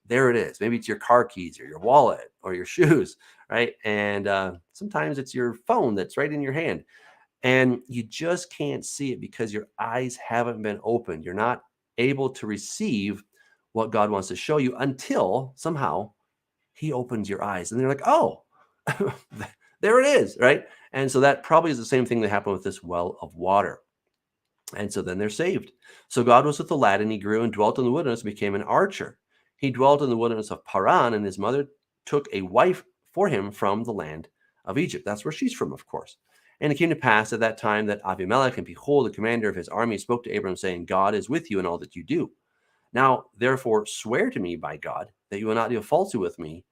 there it is. Maybe it's your car keys or your wallet or your shoes, right? And sometimes it's your phone that's right in your hand. And you just can't see it because your eyes haven't been opened. You're not able to receive what God wants to show you until somehow he opens your eyes. And they're like, oh, there it is, right? And so that probably is the same thing that happened with this well of water. And so then they're saved. So God was with the lad, and he grew and dwelt in the wilderness and became an archer. He dwelt in the wilderness of Paran, and his mother took a wife for him from the land of Egypt. That's where she's from, of course. And it came to pass at that time that Abimelech, and behold, the commander of his army, spoke to Abram, saying, God is with you in all that you do. Now, therefore, swear to me by God that you will not deal falsely with me,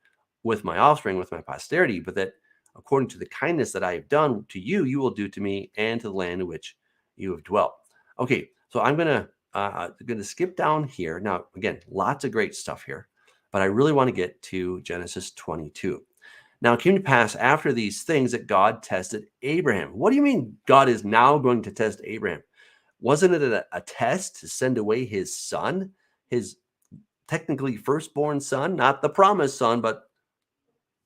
with my offspring, with my posterity, but that according to the kindness that I have done to you, you will do to me and to the land in which you have dwelt. Okay, so I'm going to skip down here. Now, again, lots of great stuff here, but I really want to get to Genesis 22. Now, it came to pass after these things that God tested Abraham. What do you mean God is now going to test Abraham? Wasn't it a test to send away his son, his technically firstborn son, not the promised son, but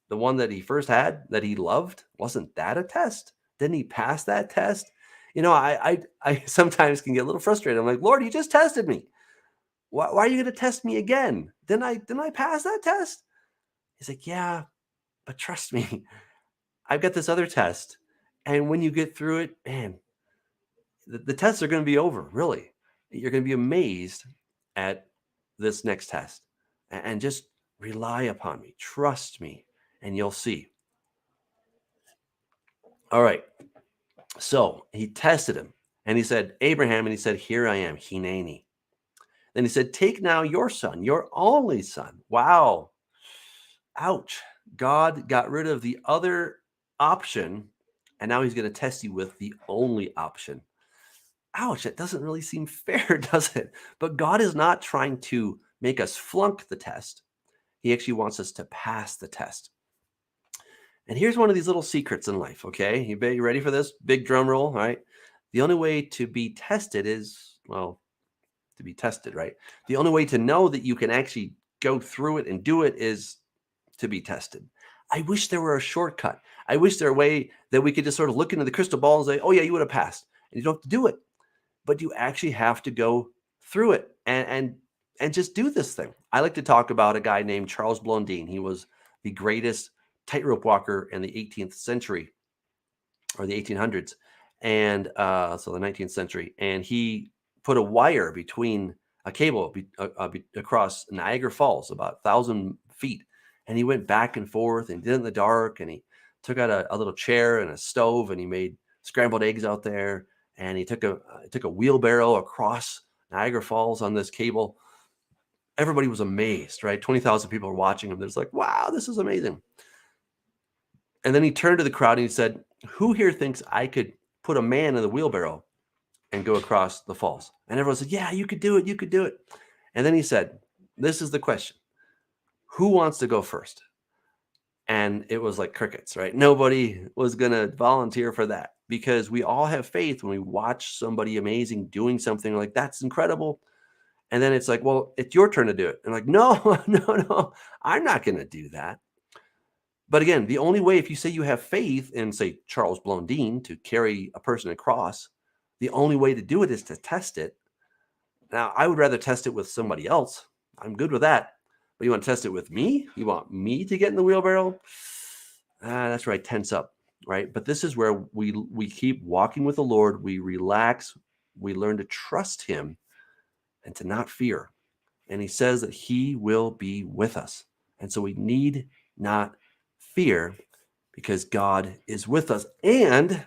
the one that he first had, that he loved? Wasn't that a test? Didn't he pass that test? You know, I sometimes can get a little frustrated. I'm like, Lord, you just tested me. Why are you going to test me again? Didn't I pass that test? He's like, yeah, but trust me, I've got this other test. And when you get through it, man, the tests are going to be over, really. You're going to be amazed at this next test. And just rely upon me. Trust me, and you'll see. All right. So he tested him, and he said, Abraham, and he said, here I am, Hineni. Then he said, take now your son, your only son. Wow. Ouch. God got rid of the other option, and now he's going to test you with the only option. Ouch, that doesn't really seem fair, does it? But God is not trying to make us flunk the test. He actually wants us to pass the test. And here's one of these little secrets in life, okay? You ready for this? Big drum roll, all right? The only way to be tested is, well, to be tested, right? The only way to know that you can actually go through it and do it is to be tested. I wish there were a shortcut. I wish there were a way that we could just sort of look into the crystal ball and say, oh yeah, you would have passed. And you don't have to do it, but you actually have to go through it and just do this thing. I like to talk about a guy named Charles Blondin. He was the greatest tightrope walker in the 18th century or the 1800s. And so the 19th century. And he put a wire between a cable across Niagara Falls, about 1,000 feet. And he went back and forth and did it in the dark. And he took out a little chair and a stove and he made scrambled eggs out there. And he took a wheelbarrow across Niagara Falls on this cable. Everybody was amazed, right? 20,000 people were watching him. They're just like, wow, this is amazing. And then he turned to the crowd and he said, who here thinks I could put a man in the wheelbarrow and go across the falls? And everyone said, yeah, you could do it. You could do it. And then he said, this is the question. Who wants to go first? And it was like crickets, right? Nobody was going to volunteer for that because we all have faith when we watch somebody amazing doing something like that's incredible. And then it's like, well, it's your turn to do it. And like, no, no, I'm not going to do that. But again, the only way, if you say you have faith in, say, Charles Blondin to carry a person across, the only way to do it is to test it. Now, I would rather test it with somebody else. I'm good with that. But you want to test it with me? You want me to get in the wheelbarrow? That's right, tense up, right? But this is where we keep walking with the Lord. We relax. We learn to trust him and to not fear. And he says that he will be with us. And so we need not fear because God is with us and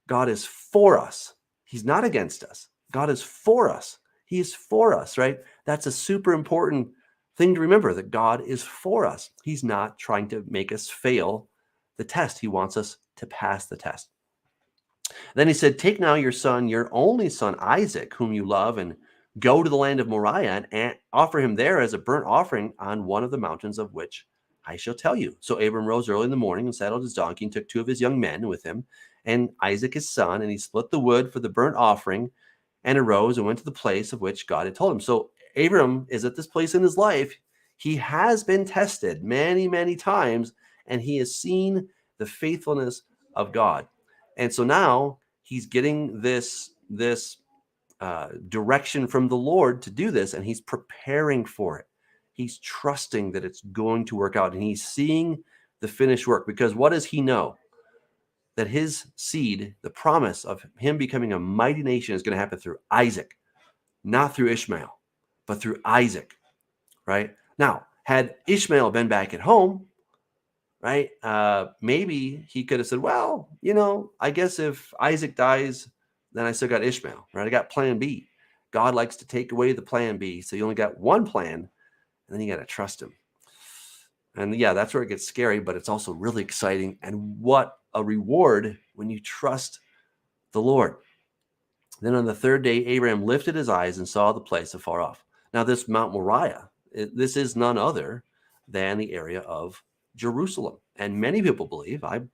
God is for us. He's not against us. God is for us. He is for us, right? That's a super important thing to remember, that God is for us. He's not trying to make us fail the test. He wants us to pass the test. Then he said, take now your son, your only son, Isaac, whom you love, and go to the land of Moriah and offer him there as a burnt offering on one of the mountains of which I shall tell you. So Abram rose early in the morning and saddled his donkey and took two of his young men with him and Isaac his son, and he split the wood for the burnt offering and arose and went to the place of which God had told him. So Abram is at this place in his life. He has been tested many, many times, and he has seen the faithfulness of God. And so now he's getting this direction from the Lord to do this, and he's preparing for it. He's trusting that it's going to work out, and he's seeing the finished work, because what does he know? That his seed, the promise of him becoming a mighty nation, is going to happen through Isaac, not through Ishmael, but through Isaac, right? Now, had Ishmael been back at home, right, maybe he could have said, well, I guess if Isaac dies, then I still got Ishmael, right? I got plan B. God likes to take away the plan B. So you only got one plan, and then you got to trust him. And yeah, that's where it gets scary, but it's also really exciting. And what a reward when you trust the Lord. Then on the third day, Abraham lifted his eyes and saw the place afar off. Now, this Mount Moriah, this is none other than the area of Jerusalem. And many people believe, I'm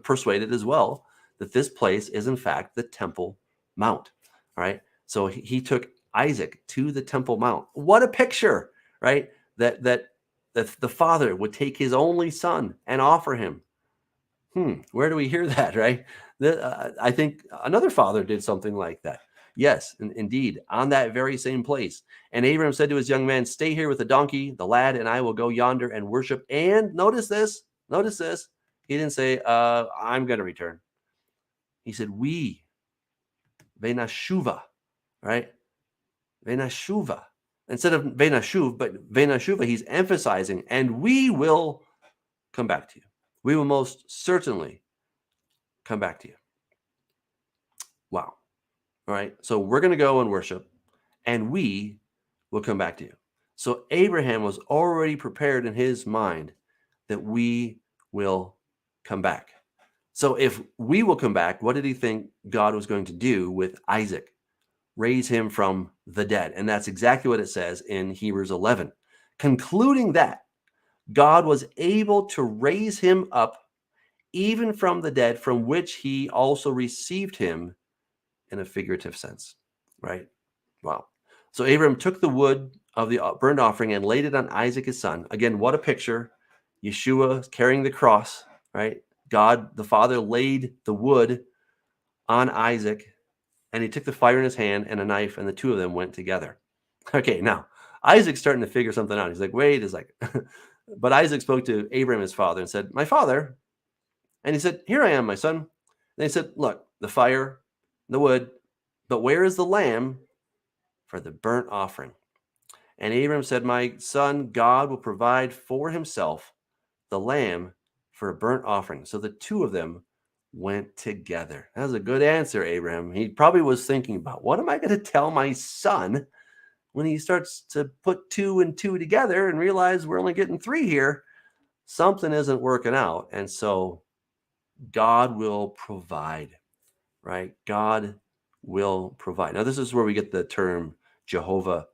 persuaded as well, that this place is in fact the Temple Mount, right? So he took Isaac to the Temple Mount. What a picture, right? That the father would take his only son and offer him. Where do we hear that, right? I think another father did something like that. Yes, indeed, on that very same place. And Abraham said to his young man, stay here with the donkey, the lad, and I will go yonder and worship. And notice this. He didn't say, I'm going to return. He said, we, venashuva, right? Venashuva. Instead of venashuv, but venashuva, he's emphasizing, and we will come back to you. We will most certainly come back to you. Wow. All right. So we're going to go and worship, and we will come back to you. So Abraham was already prepared in his mind that we will come back. So if we will come back, what did he think God was going to do with Isaac? Raise him from the dead. And that's exactly what it says in Hebrews 11, concluding that God was able to raise him up even from the dead, from which he also received him in a figurative sense, right? Wow. So Abraham took the wood of the burnt offering and laid it on Isaac, his son. Again, what a picture. Yeshua carrying the cross, right? God the Father laid the wood on Isaac, and he took the fire in his hand and a knife, and the two of them went together. Okay, now Isaac's starting to figure something out. He's like, wait a second. But Isaac spoke to Abraham, his father, and said, my father. And he said, here I am, my son. And he said, look, the fire, the wood, but where is the lamb for the burnt offering? And Abraham said, my son, God will provide for himself the lamb for a burnt offering. So the two of them went together. That was a good answer, Abraham. He probably was thinking about, what am I going to tell my son when he starts to put 2 and 2 together and realize we're only getting 3 here? Something isn't working out. And so God will provide, right? God will provide. Now, this is where we get the term Jehovah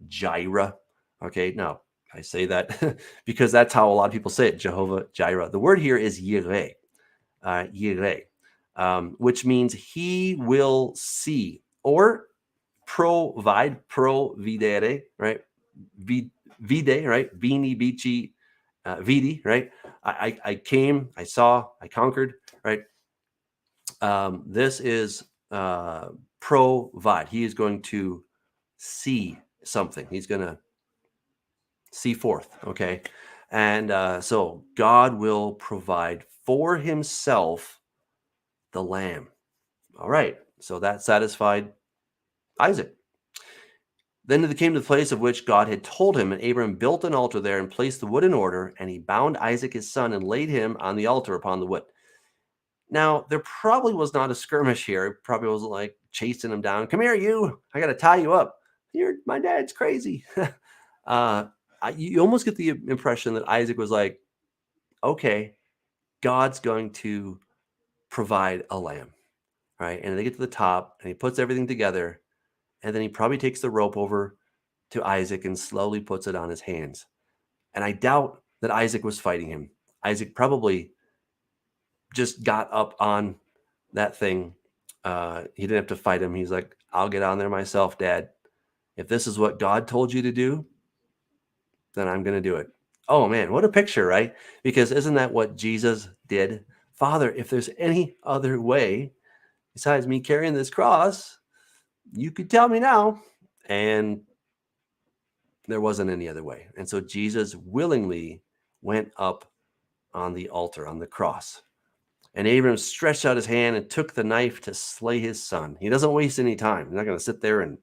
Jireh. Okay, now I say that because that's how a lot of people say it, Jehovah Jireh. The word here is Yireh, which means he will see or provide, providere, right? Vide, right? Vini, vici, vidi, right? I came, I saw, I conquered, right? This is provide. He is going to see something. He's going to see forth, okay? And so God will provide for himself the lamb. All right, so that satisfied Isaac. Then they came to the place of which God had told him, and Abram built an altar there and placed the wood in order, and he bound Isaac his son and laid him on the altar upon the wood. Now, there probably was not a skirmish here. It probably wasn't like chasing him down. Come here, you. I got to tie you up. My dad's crazy. You almost get the impression that Isaac was like, okay, God's going to provide a lamb, right? And they get to the top, and he puts everything together, and then he probably takes the rope over to Isaac and slowly puts it on his hands. And I doubt that Isaac was fighting him. Isaac probably just got up on that thing. He didn't have to fight him. He's like, I'll get on there myself, Dad. If this is what God told you to do, then I'm going to do it. Oh, man, what a picture, right? Because isn't that what Jesus did? Father, if there's any other way besides me carrying this cross, you could tell me now. And there wasn't any other way. And so Jesus willingly went up on the altar, on the cross. And Abram stretched out his hand and took the knife to slay his son. He doesn't waste any time. He's not going to sit there and,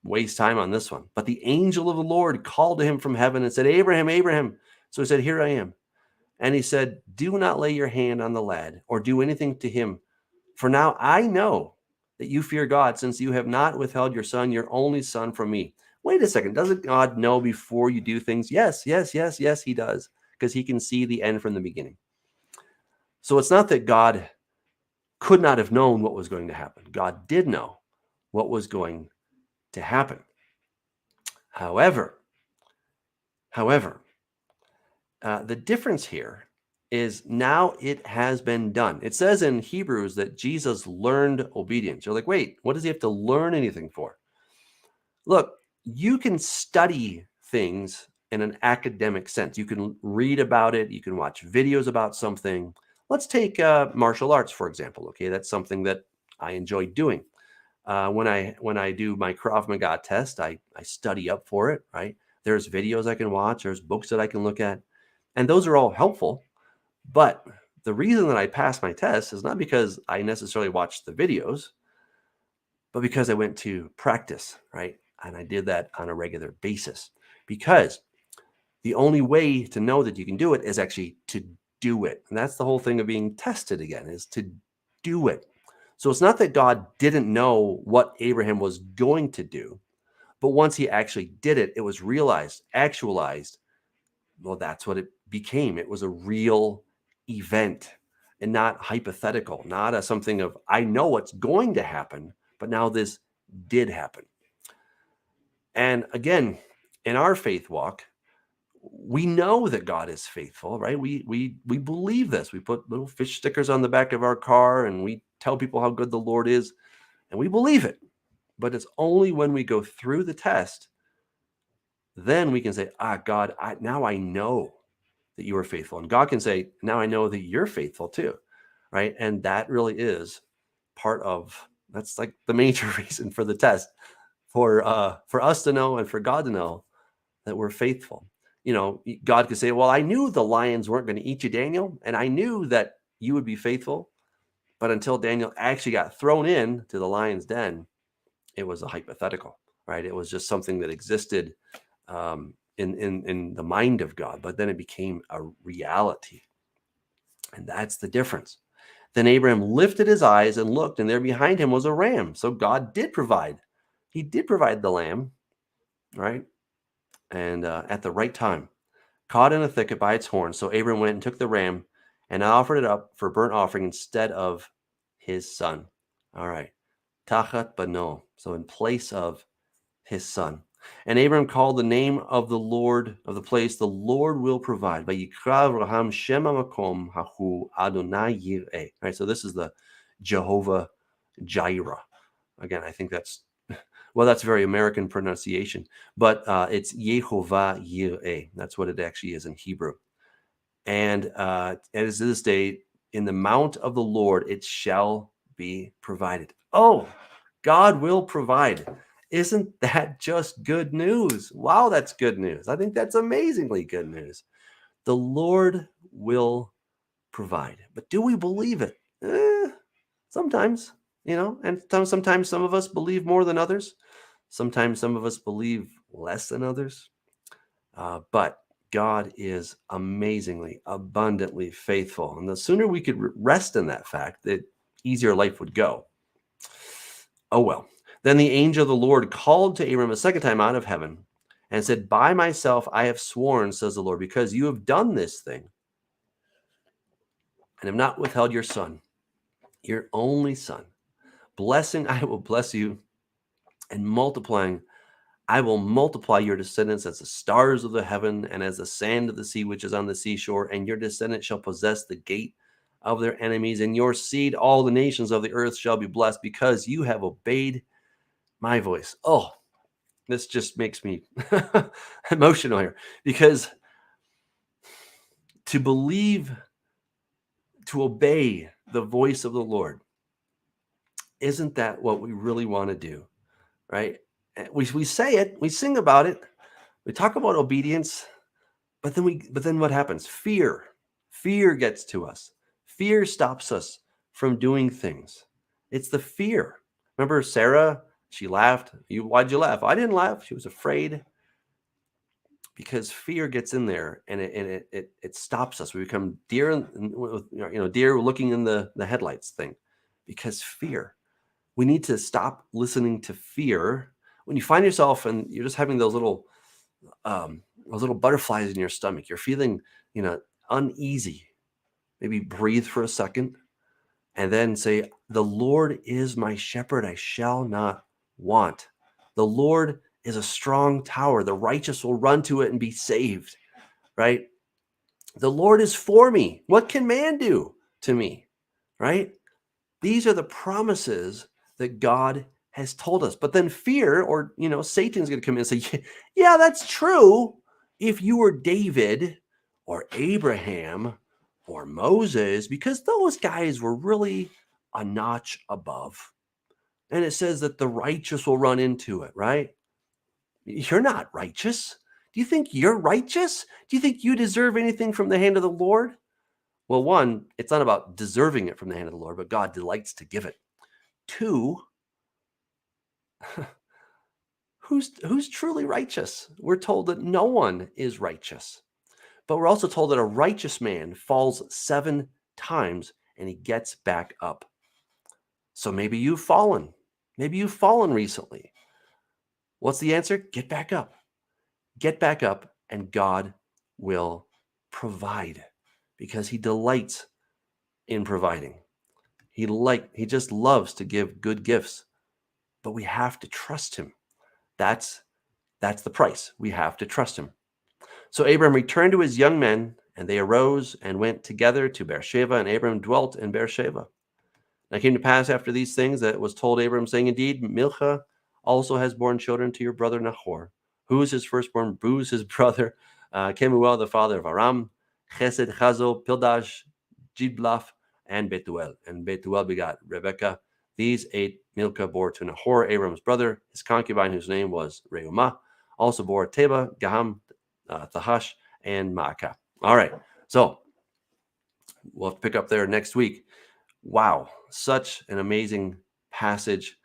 waste time on this one. But the angel of the Lord called to him from heaven and said, Abraham, Abraham. So he said, here I am. And he said, do not lay your hand on the lad or do anything to him. For now I know that you fear God, since you have not withheld your son, your only son, from me. Wait a second. Doesn't God know before you do things? Yes, he does, because he can see the end from the beginning. So it's not that God could not have known what was going to happen. God did know what was going to happen. However, the difference here is now it has been done. It says in Hebrews that Jesus learned obedience. You're like, wait, what does he have to learn anything for? Look, you can study things in an academic sense. You can read about it. You can watch videos about something. Let's take martial arts, for example. Okay, that's something that I enjoy doing. When I do my Krav Maga test, I study up for it, right? There's videos I can watch. There's books that I can look at. And those are all helpful. But the reason that I passed my test is not because I necessarily watched the videos, but because I went to practice, right? And I did that on a regular basis, because the only way to know that you can do it is actually to do it. And that's the whole thing of being tested again, is to do it. So it's not that God didn't know what Abraham was going to do, but once he actually did it, it was realized, actualized. Well, that's what it became. It was a real event and not hypothetical, not something of, I know what's going to happen, but now this did happen. And again, in our faith walk, we know that God is faithful, right? We believe this. We put little fish stickers on the back of our car and we tell people how good the Lord is, and we believe it. But it's only when we go through the test then we can say, God, now I know that you are faithful. And God can say, now I know that you're faithful too, right? And that really is that's like the major reason for the test, for us to know and for God to know that we're faithful. God could say, well, I knew the lions weren't going to eat you, Daniel, and I knew that you would be faithful. But until Daniel actually got thrown in to the lion's den, it was a hypothetical, right? It was just something that existed in the mind of God, but then it became a reality. And that's the difference. Then Abraham lifted his eyes and looked, and there behind him was a ram. So God did provide. He did provide the lamb, right? And at the right time, caught in a thicket by its horn. So Abraham went and took the ram and offered it up for burnt offering instead of his son. All right. Tachat bano. So in place of his son. And Abraham called the name of the Lord of the place, the Lord will provide. Vayikra Abraham Shema Makom Hahu Adonai Yireh. Right. So this is the Jehovah Jireh. Again, I think that's very American pronunciation, but it's Yehovah Yireh. That's what it actually is in Hebrew. And as this day, in the mount of the Lord, it shall be provided. Oh, God will provide. Isn't that just good news? Wow, that's good news. I think that's amazingly good news. The Lord will provide. But do we believe it? Sometimes, and sometimes some of us believe more than others. Sometimes some of us believe less than others. But God is amazingly, abundantly faithful. And the sooner we could rest in that fact, the easier life would go. Oh, well. Then the angel of the Lord called to Abram a second time out of heaven and said, by myself I have sworn, says the Lord, because you have done this thing and have not withheld your son, your only son. Blessing, I will bless you, and multiplying, I will multiply your descendants as the stars of the heaven and as the sand of the sea, which is on the seashore, and your descendants shall possess the gate of their enemies. In your seed, all the nations of the earth shall be blessed because you have obeyed my voice. Oh, this just makes me emotional here, because to believe, to obey the voice of the Lord, isn't that what we really want to do, right? We say it, we sing about it, we talk about obedience, but then what happens? Fear gets to us. Fear stops us from doing things. It's the fear. Remember Sarah? She laughed. Why'd you laugh? I didn't laugh. She was afraid, because fear gets in there and it stops us. We become deer looking in the headlights thing, because fear. We need to stop listening to fear. When you find yourself and you're just having those little butterflies in your stomach, you're feeling, uneasy, maybe breathe for a second and then say, the Lord is my shepherd, I shall not want. The Lord is a strong tower. The righteous will run to it and be saved, right? The Lord is for me. What can man do to me, right? These are the promises that God has told us. But then fear, or, Satan's going to come in and say, yeah, that's true. If you were David or Abraham or Moses, because those guys were really a notch above. And it says that the righteous will run into it, right? You're not righteous. Do you think you're righteous? Do you think you deserve anything from the hand of the Lord? Well, one, it's not about deserving it from the hand of the Lord, but God delights to give it. Two, who's truly righteous? We're told that no one is righteous. But we're also told that a righteous man falls 7 times and he gets back up. So maybe you've fallen. Maybe you've fallen recently. What's the answer? Get back up. Get back up, and God will provide, because he delights in providing. He just loves to give good gifts, but we have to trust him. That's the price. We have to trust him. So Abram returned to his young men, and they arose and went together to Beersheba, and Abram dwelt in Beersheba. And it came to pass after these things that it was told Abram, saying, indeed, Milcah also has borne children to your brother Nahor. Who's his firstborn? Booz, his brother. Kemuel, the father of Aram. Chesed, Chazo, Pildash, Jidlaph, and Betuel. And Betuel begot Rebekah. These 8 Milcah bore to Nahor, Abram's brother. His concubine, whose name was Reumah, also bore Teba, Gaham, Thahash, and Maacah. All right, so we'll have to pick up there next week. Wow, such an amazing passage.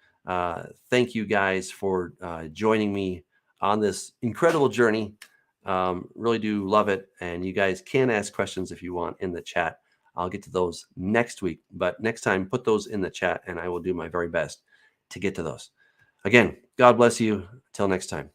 Thank you guys for joining me on this incredible journey. Really do love it. And you guys can ask questions if you want in the chat. I'll get to those next week. But next time, put those in the chat and I will do my very best to get to those. Again, God bless you. Till next time.